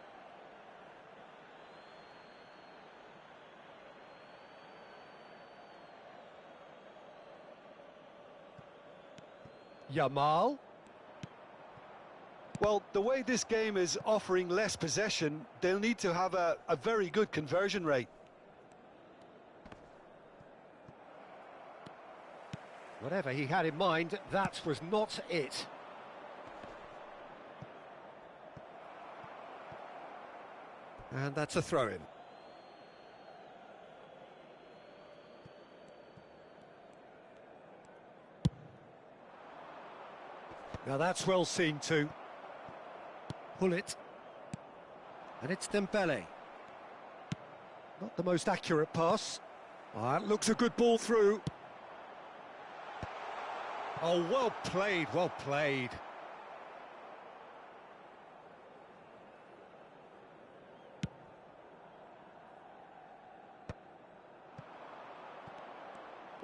Yamal. Well, the way this game is offering less possession, they'll need to have a very good conversion rate. Whatever he had in mind, that was not it. And that's a throw-in. Now that's well seen too. Pull it. And it's Dembele. Not the most accurate pass. Oh, that looks a good ball through. Oh, well played, well played.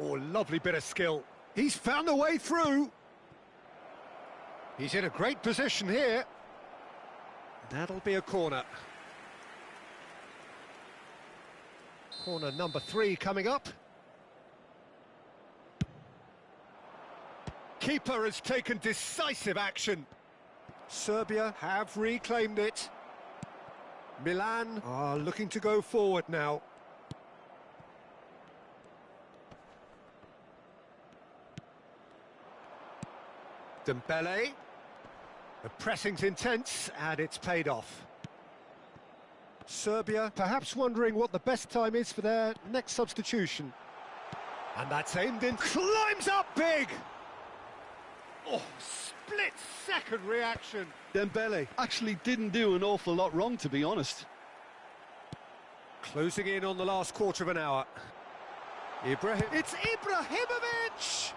Oh, lovely bit of skill. He's found a way through. He's in a great position here. That'll be a corner. Corner number 3 coming up. Keeper has taken decisive action. Serbia have reclaimed it. Milan are looking to go forward now. Dembele. The pressing's intense, and it's paid off. Serbia perhaps wondering what the best time is for their next substitution. And that's aimed in. Climbs up big! Oh, split-second reaction. Dembele actually didn't do an awful lot wrong, to be honest. Closing in on the last quarter of an hour. It's Ibrahimovic!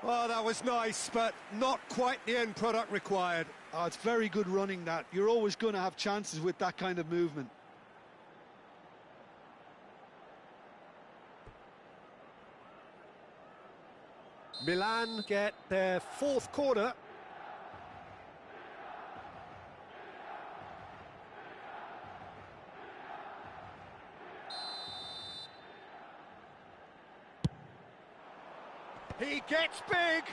Oh, that was nice, but not quite the end product required. Oh, it's very good running, that. You're always going to have chances with that kind of movement. Milan get their 4th corner. He gets big!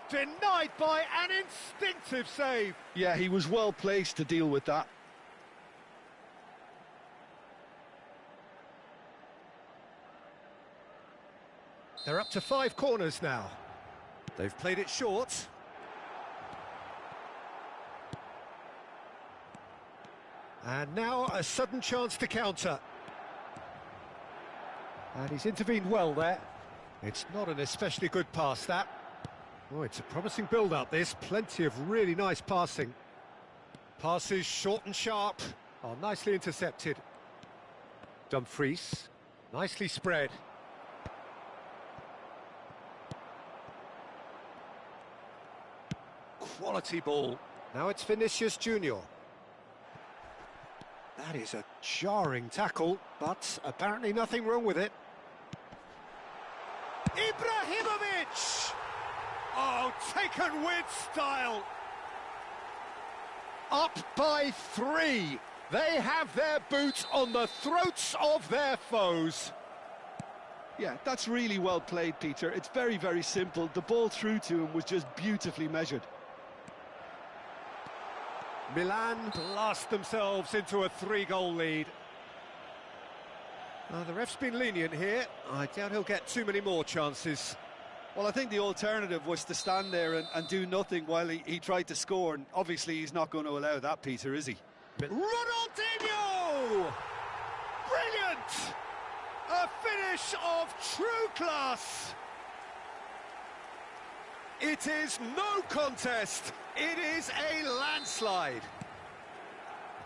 Denied by an instinctive save. Yeah, he was well placed to deal with that. They're up to 5 corners now. They've played it short. And now a sudden chance to counter. And he's intervened well there. It's not an especially good pass, that. Oh, it's a promising build-up, this. Plenty of really nice passing. Passes short and sharp. Oh, nicely intercepted. Dumfries. Nicely spread. Quality ball. Now it's Vinicius Junior. That is a jarring tackle, but apparently nothing wrong with it. Ibrahimovic! Oh, taken with style. Up by 3. They have their boots on the throats of their foes. Yeah, that's really well played, Peter. It's very, very simple. The ball through to him was just beautifully measured. Milan blast themselves into a 3-goal lead. The ref's been lenient here. I doubt he'll get too many more chances. Well, I think the alternative was to stand there and do nothing while he tried to score, and obviously he's not going to allow that, Peter, is he? Ronaldinho! Brilliant! A finish of true class! It is no contest, it is a landslide.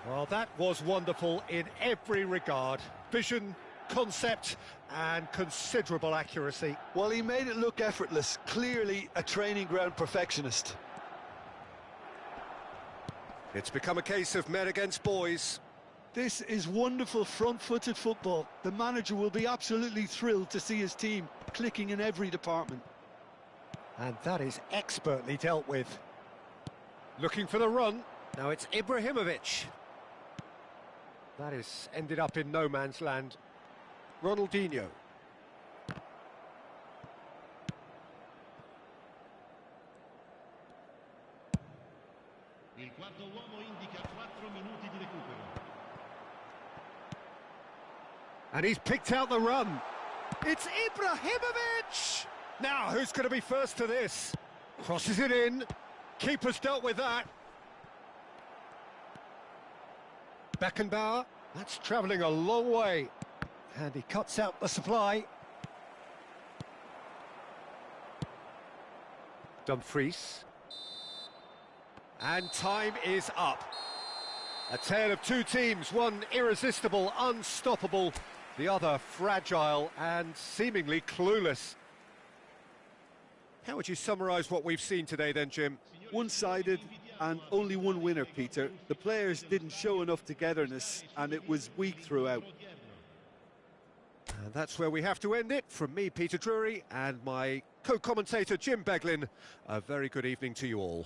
Well, that was wonderful in every regard. Vision, concept and considerable accuracy. Well, he made it look effortless. Clearly a training ground perfectionist. It's become a case of men against boys. This is wonderful front-footed football. The manager will be absolutely thrilled to see his team clicking in every department. And that is expertly dealt with. Looking for the run. Now it's Ibrahimovic. That is ended up in no man's land. Ronaldinho. Il quarto uomo indica 4 minuti di recupero. And he's picked out the run. It's Ibrahimovic! Now, who's going to be first to this? Crosses it in. Keeper's dealt with that. Beckenbauer. That's travelling a long way. And he cuts out the supply. Dumfries. And time is up. A tale of two teams, one irresistible, unstoppable, the other fragile and seemingly clueless. How would you summarise what we've seen today then, Jim? One-sided and only one winner, Peter. The players didn't show enough togetherness and it was weak throughout. And that's where we have to end it. From me, Peter Drury, and my co-commentator, Jim Beglin, a very good evening to you all.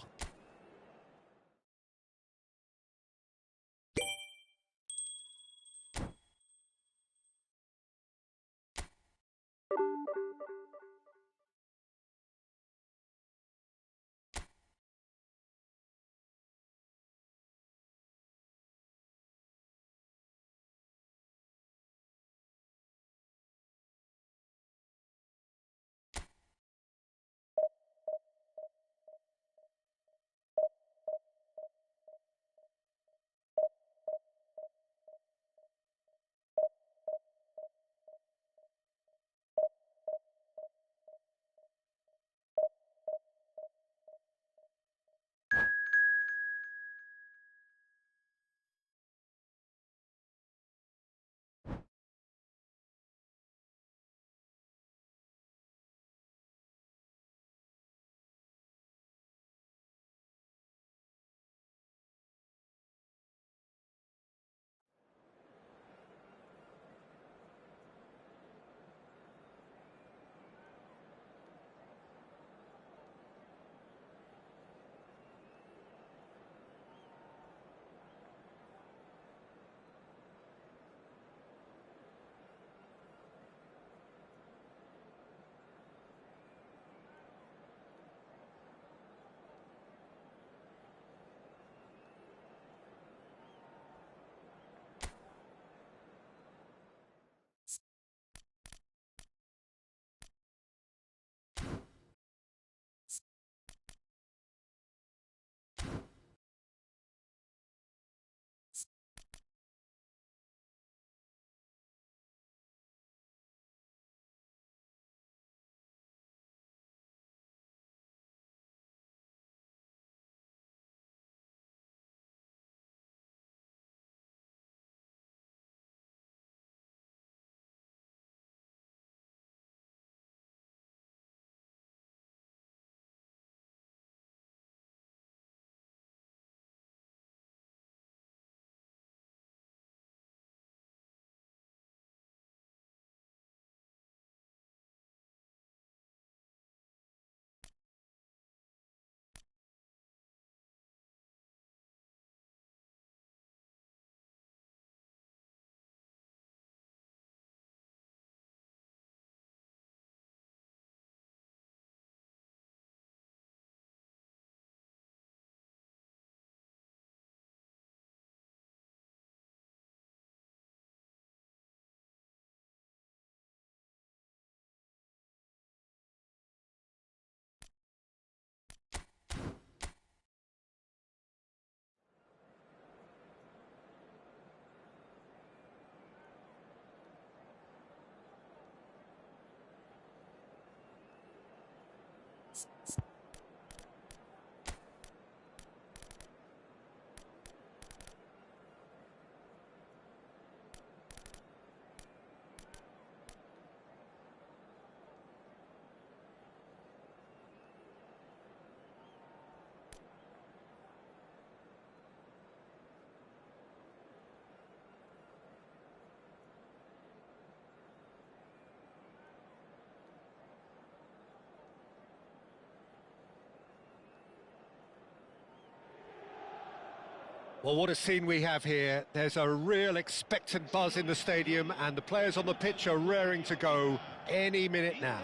Well, what a scene we have here. There's a real expectant buzz in the stadium, and the players on the pitch are raring to go any minute now.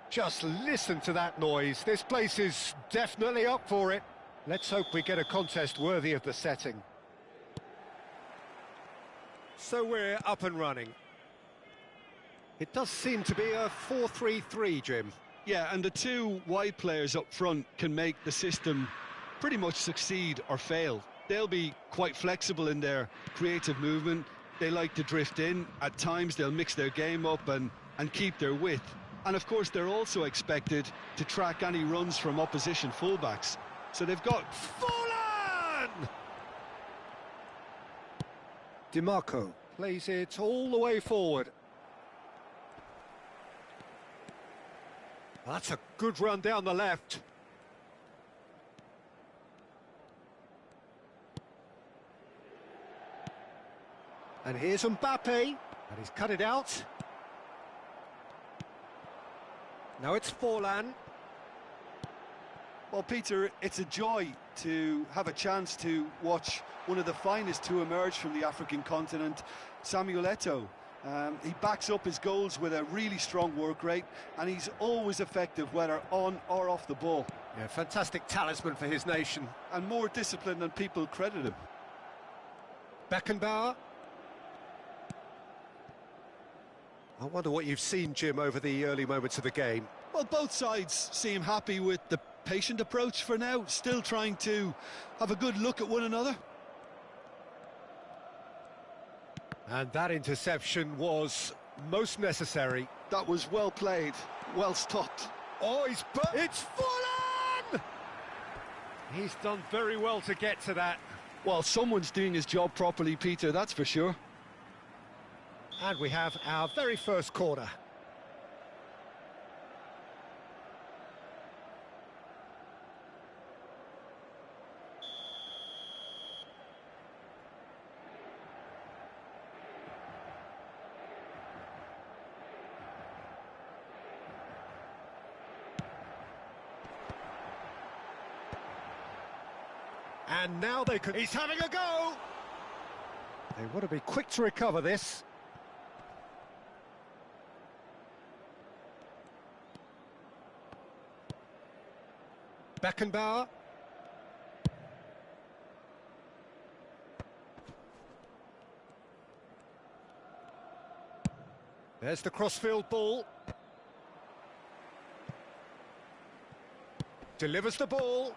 Just listen to that noise. This place is definitely up for it. Let's hope we get a contest worthy of the setting. So we're up and running. It does seem to be a 4-3-3, Jim. Yeah, and the two wide players up front can make the system pretty much succeed or fail. They'll be quite flexible in their creative movement. They like to drift in. At times they'll mix their game up and keep their width. And of course they're also expected to track any runs from opposition fullbacks. So they've got... Fallen! DiMarco plays it all the way forward. That's a good run down the left. And here's Mbappe, and he's cut it out. Now it's Forlan. Well, Peter, it's a joy to have a chance to watch one of the finest to emerge from the African continent, Samuel Eto'o. He backs up his goals with a really strong work rate, and he's always effective, whether on or off the ball. Yeah, fantastic talisman for his nation. And more disciplined than people credit him. Beckenbauer. I wonder what you've seen, Jim, over the early moments of the game. Well, both sides seem happy with the patient approach for now, still trying to have a good look at one another. And that interception was most necessary. That was well played, well stopped. Oh, it's Fallen! He's done very well to get to that. Well, someone's doing his job properly, Peter, that's for sure. And we have our very first corner. And now they could... He's having a go! They want to be quick to recover this. Beckenbauer. There's the crossfield ball. Delivers the ball.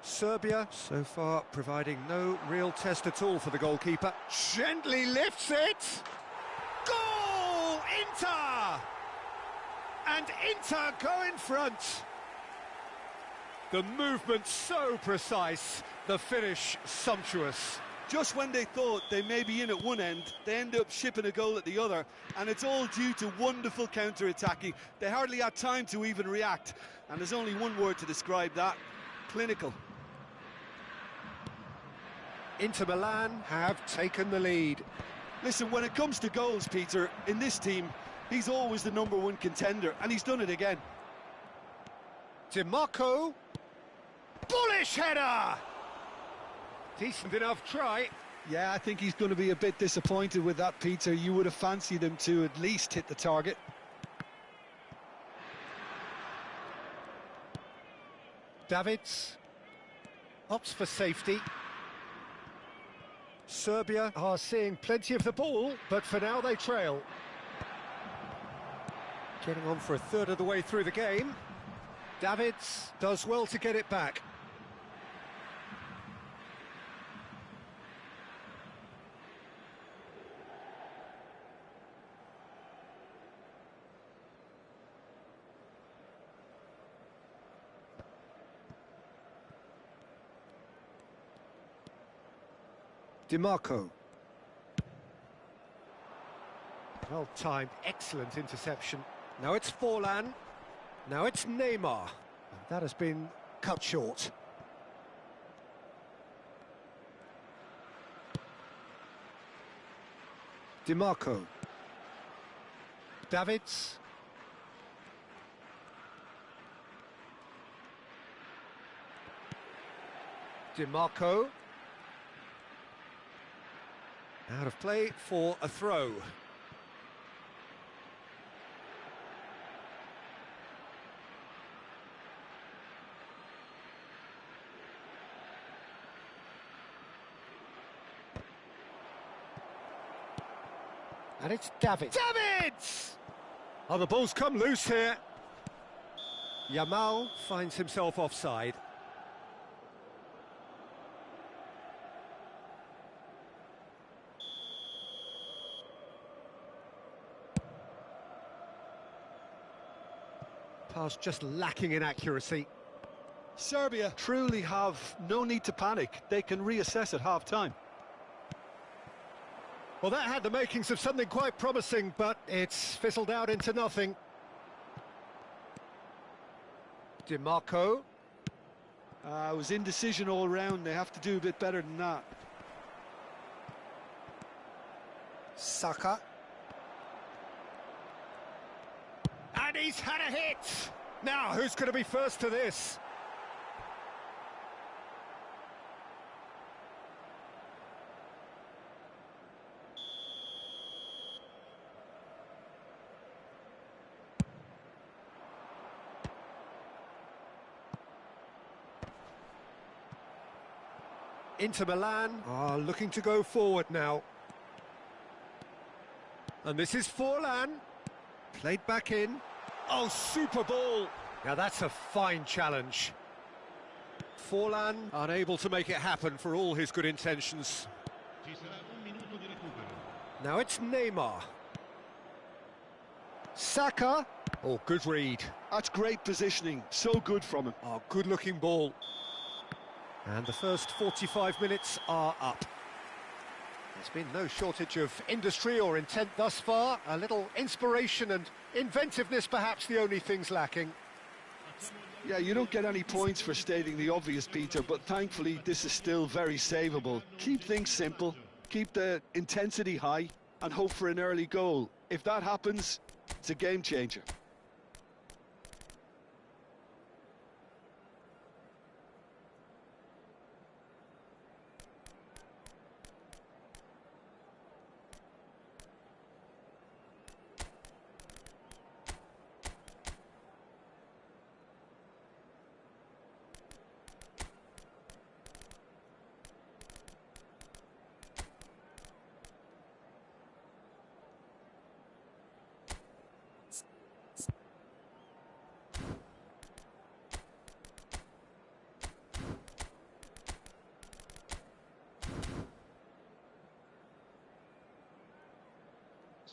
Serbia, so far, providing no real test at all for the goalkeeper. Gently lifts it! Goal! Inter! And Inter go in front. The movement so precise, the finish sumptuous. Just when they thought they may be in at one end, they end up shipping a goal at the other, and it's all due to wonderful counter-attacking. They hardly had time to even react, and there's only one word to describe that: clinical. Inter Milan have taken the lead. Listen, when it comes to goals, Peter, in this team, he's always the #1 contender, and he's done it again. DiMarco. Bullish header! Decent enough try. Yeah, I think he's going to be a bit disappointed with that, Peter. You would have fancied him to at least hit the target. Davids opts for safety. Serbia are seeing plenty of the ball, but for now they trail. Getting on for a third of the way through the game. Davids does well to get it back. DiMarco. Well timed, excellent interception. Now it's Forlan. Now it's Neymar. And that has been cut short. DiMarco. Davids. DiMarco. Out of play for a throw. And it's Davids. Davids! Oh, the ball's come loose here. Yamal finds himself offside. Pass just lacking in accuracy. Serbia truly have no need to panic. They can reassess at half-time. Well, that had the makings of something quite promising, but it's fizzled out into nothing. DiMarco. It was indecision all round. They have to do a bit better than that. Saka. And he's had a hit! Now, who's going to be first to this? Inter Milan are looking to go forward now. And this is Forlan. Played back in. Oh, super ball! Now that's a fine challenge. Forlan unable to make it happen for all his good intentions. Now it's Neymar. Saka. Oh, good read. That's great positioning. So good from him. Oh, good-looking ball. And the first 45 minutes are up. There's been no shortage of industry or intent thus far. A little inspiration and inventiveness, perhaps the only things lacking. Yeah, you don't get any points for stating the obvious, Peter, but thankfully this is still very savable. Keep things simple, keep the intensity high, and hope for an early goal. If that happens, it's a game changer.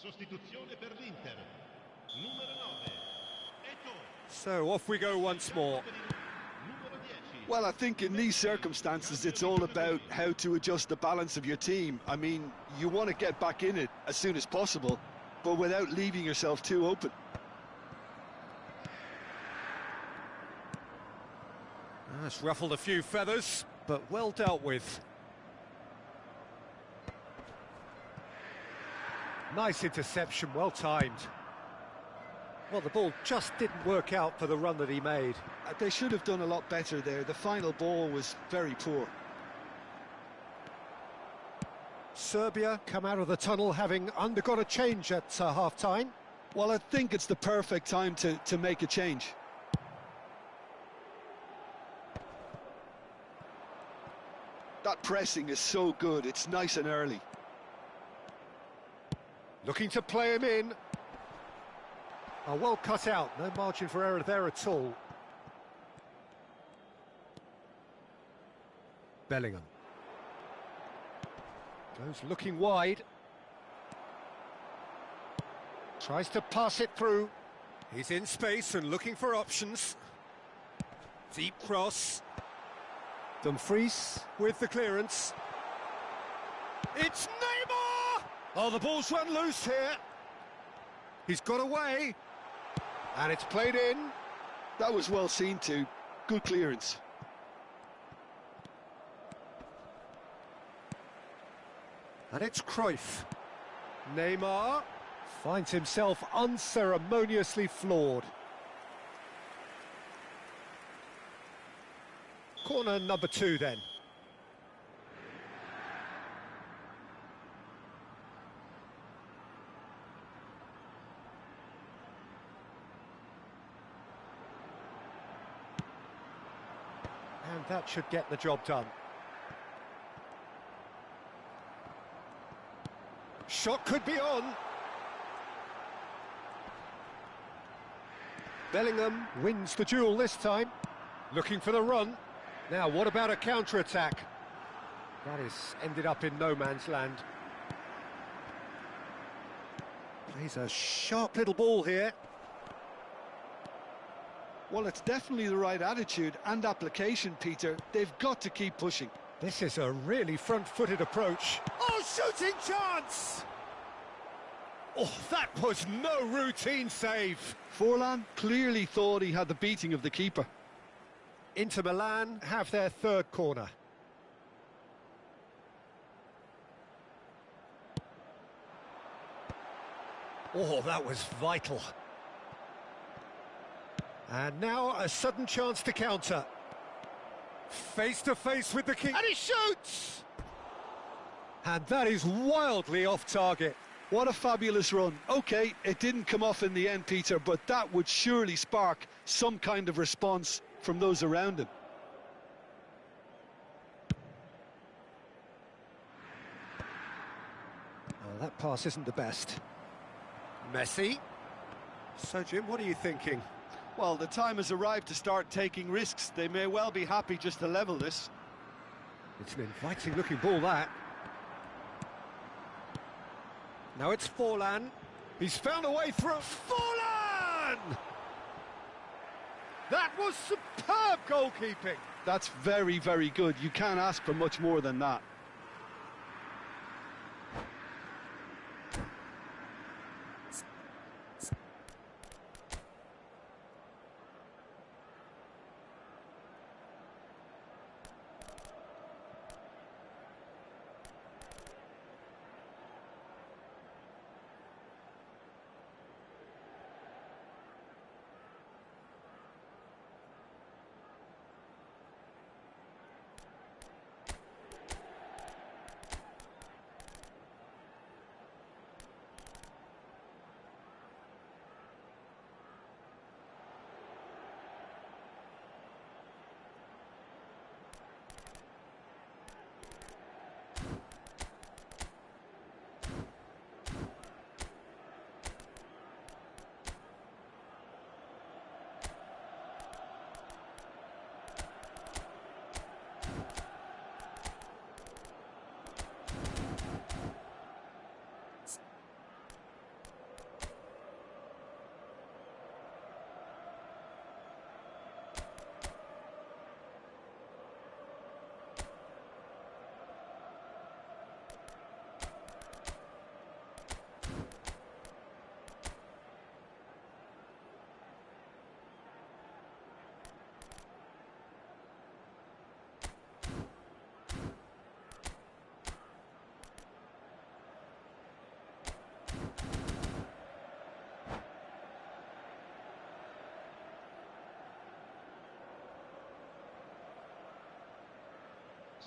Sostituzione per l'Inter. Numero 9. Eto'o. So off we go once more. Numero 10. Well, I think in these circumstances, it's all about how to adjust the balance of your team. I mean, you want to get back in it as soon as possible, but without leaving yourself too open. That's ruffled a few feathers, but well dealt with. Nice interception, well timed. Well, the ball just didn't work out for the run that he made. They should have done a lot better there. The final ball was very poor. Serbia come out of the tunnel having undergone a change at half-time. Well, I think it's the perfect time to make a change. That pressing is so good, it's nice and early. Looking to play him in. Oh, well cut out, no margin for error there at all. Bellingham. Goes looking wide. Tries to pass it through. He's in space and looking for options. Deep cross. Dumfries with the clearance. It's Neymar! Oh, the ball's run loose here. He's got away. And it's played in. That was well seen too. Good clearance. And it's Cruyff. Neymar finds himself unceremoniously floored. Corner number 2 then. And that should get the job done. Shot could be on. Bellingham wins the duel this time. Looking for the run. Now, what about a counter-attack? That is ended up in no man's land. Plays a sharp little ball here. Well, it's definitely the right attitude and application, Peter. They've got to keep pushing. This is a really front-footed approach. Oh, shooting chance! Oh, that was no routine save. Forlan clearly thought he had the beating of the keeper. Inter Milan have their third corner. Oh, that was vital. And now a sudden chance to counter. Face to face with the keeper. And he shoots! And that is wildly off target. What a fabulous run. OK, it didn't come off in the end, Peter, but that would surely spark some kind of response from those around him. Oh, that pass isn't the best. Messi. So, Jim, what are you thinking? Well, the time has arrived to start taking risks. They may well be happy just to level this. It's an inviting-looking ball, that. Now it's Forlan. He's found a way through. Forlan! That was superb goalkeeping. That's very, very good. You can't ask for much more than that.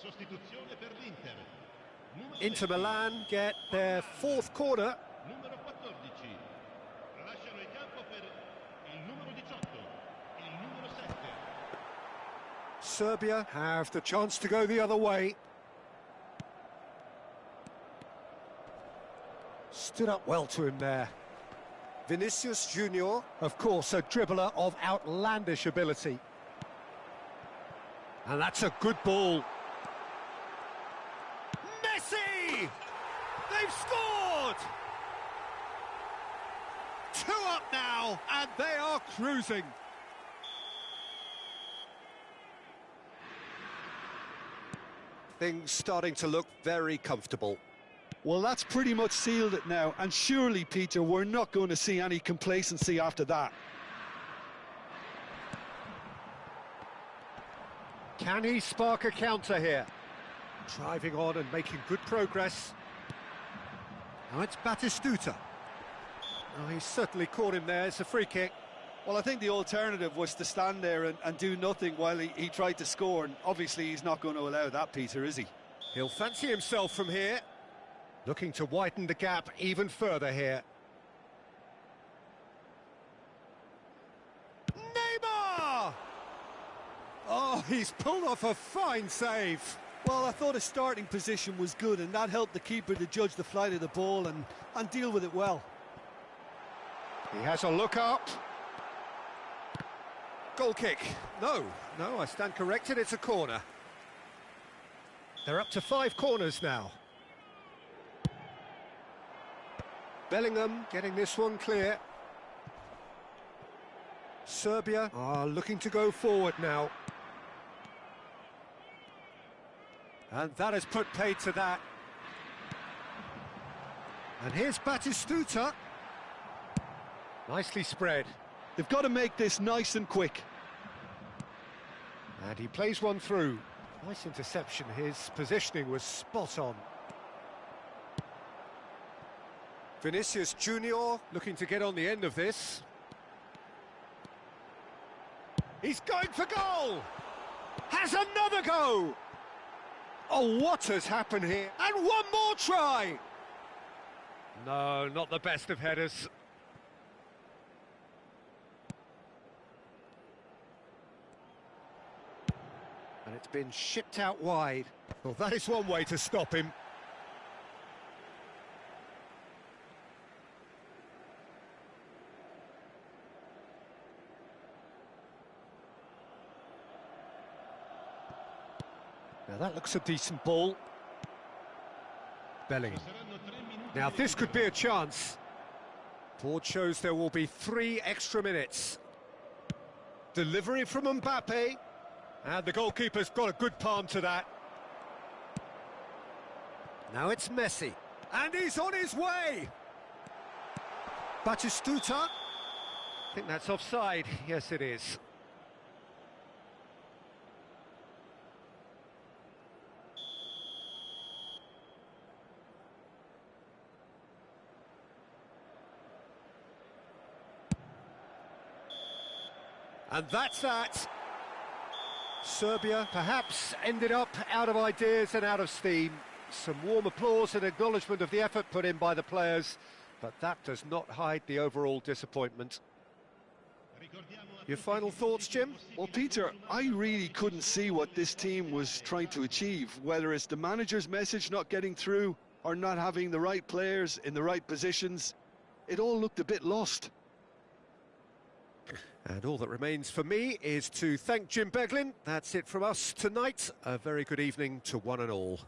Sostituzione per l'Inter. Inter Milan get their fourth corner. Numero 14. Lasciano il campo per il numero 18, il numero 7. Serbia have the chance to go the other way. Stood up well to him there. Vinicius Junior, of course, a dribbler of outlandish ability. And that's a good ball. Messi! They've scored! 2 up now, and they are cruising. Things starting to look very comfortable. Well, that's pretty much sealed it now, and surely, Peter, we're not going to see any complacency after that. Can he spark a counter here? Driving on and making good progress. Now it's Batistuta. Oh, he's certainly caught him there. It's a free kick. Well, I think the alternative was to stand there and do nothing while he tried to score, and obviously he's not going to allow that, Peter, is he? He'll fancy himself from here. Looking to widen the gap even further here. Neymar! Oh, he's pulled off a fine save. Well, I thought his starting position was good, and that helped the keeper to judge the flight of the ball and deal with it well. He has a look up. Goal kick. No, I stand corrected, it's a corner. They're up to 5 corners now. Bellingham getting this one clear. Serbia are looking to go forward now. And that has put paid to that. And here's Batistuta. Nicely spread. They've got to make this nice and quick. And he plays one through. Nice interception, his positioning was spot on. Vinicius Junior looking to get on the end of this. He's going for goal! Has another go! Oh, what has happened here? And one more try! No, not the best of headers. And it's been shipped out wide. Well, that is one way to stop him. Now that looks a decent ball. Bellingham. Now this could be a chance. Board shows there will be 3 extra minutes. Delivery from Mbappe. And the goalkeeper's got a good palm to that. Now it's Messi. And he's on his way! Batistuta. I think that's offside. Yes, it is. And that's that. Serbia perhaps ended up out of ideas and out of steam. Some warm applause and acknowledgement of the effort put in by the players, but that does not hide the overall disappointment. Your final thoughts, Jim? Well, Peter, I really couldn't see what this team was trying to achieve, whether it's the manager's message not getting through or not having the right players in the right positions. It all looked a bit lost. And all that remains for me is to thank Jim Beglin. That's it from us tonight. A very good evening to one and all.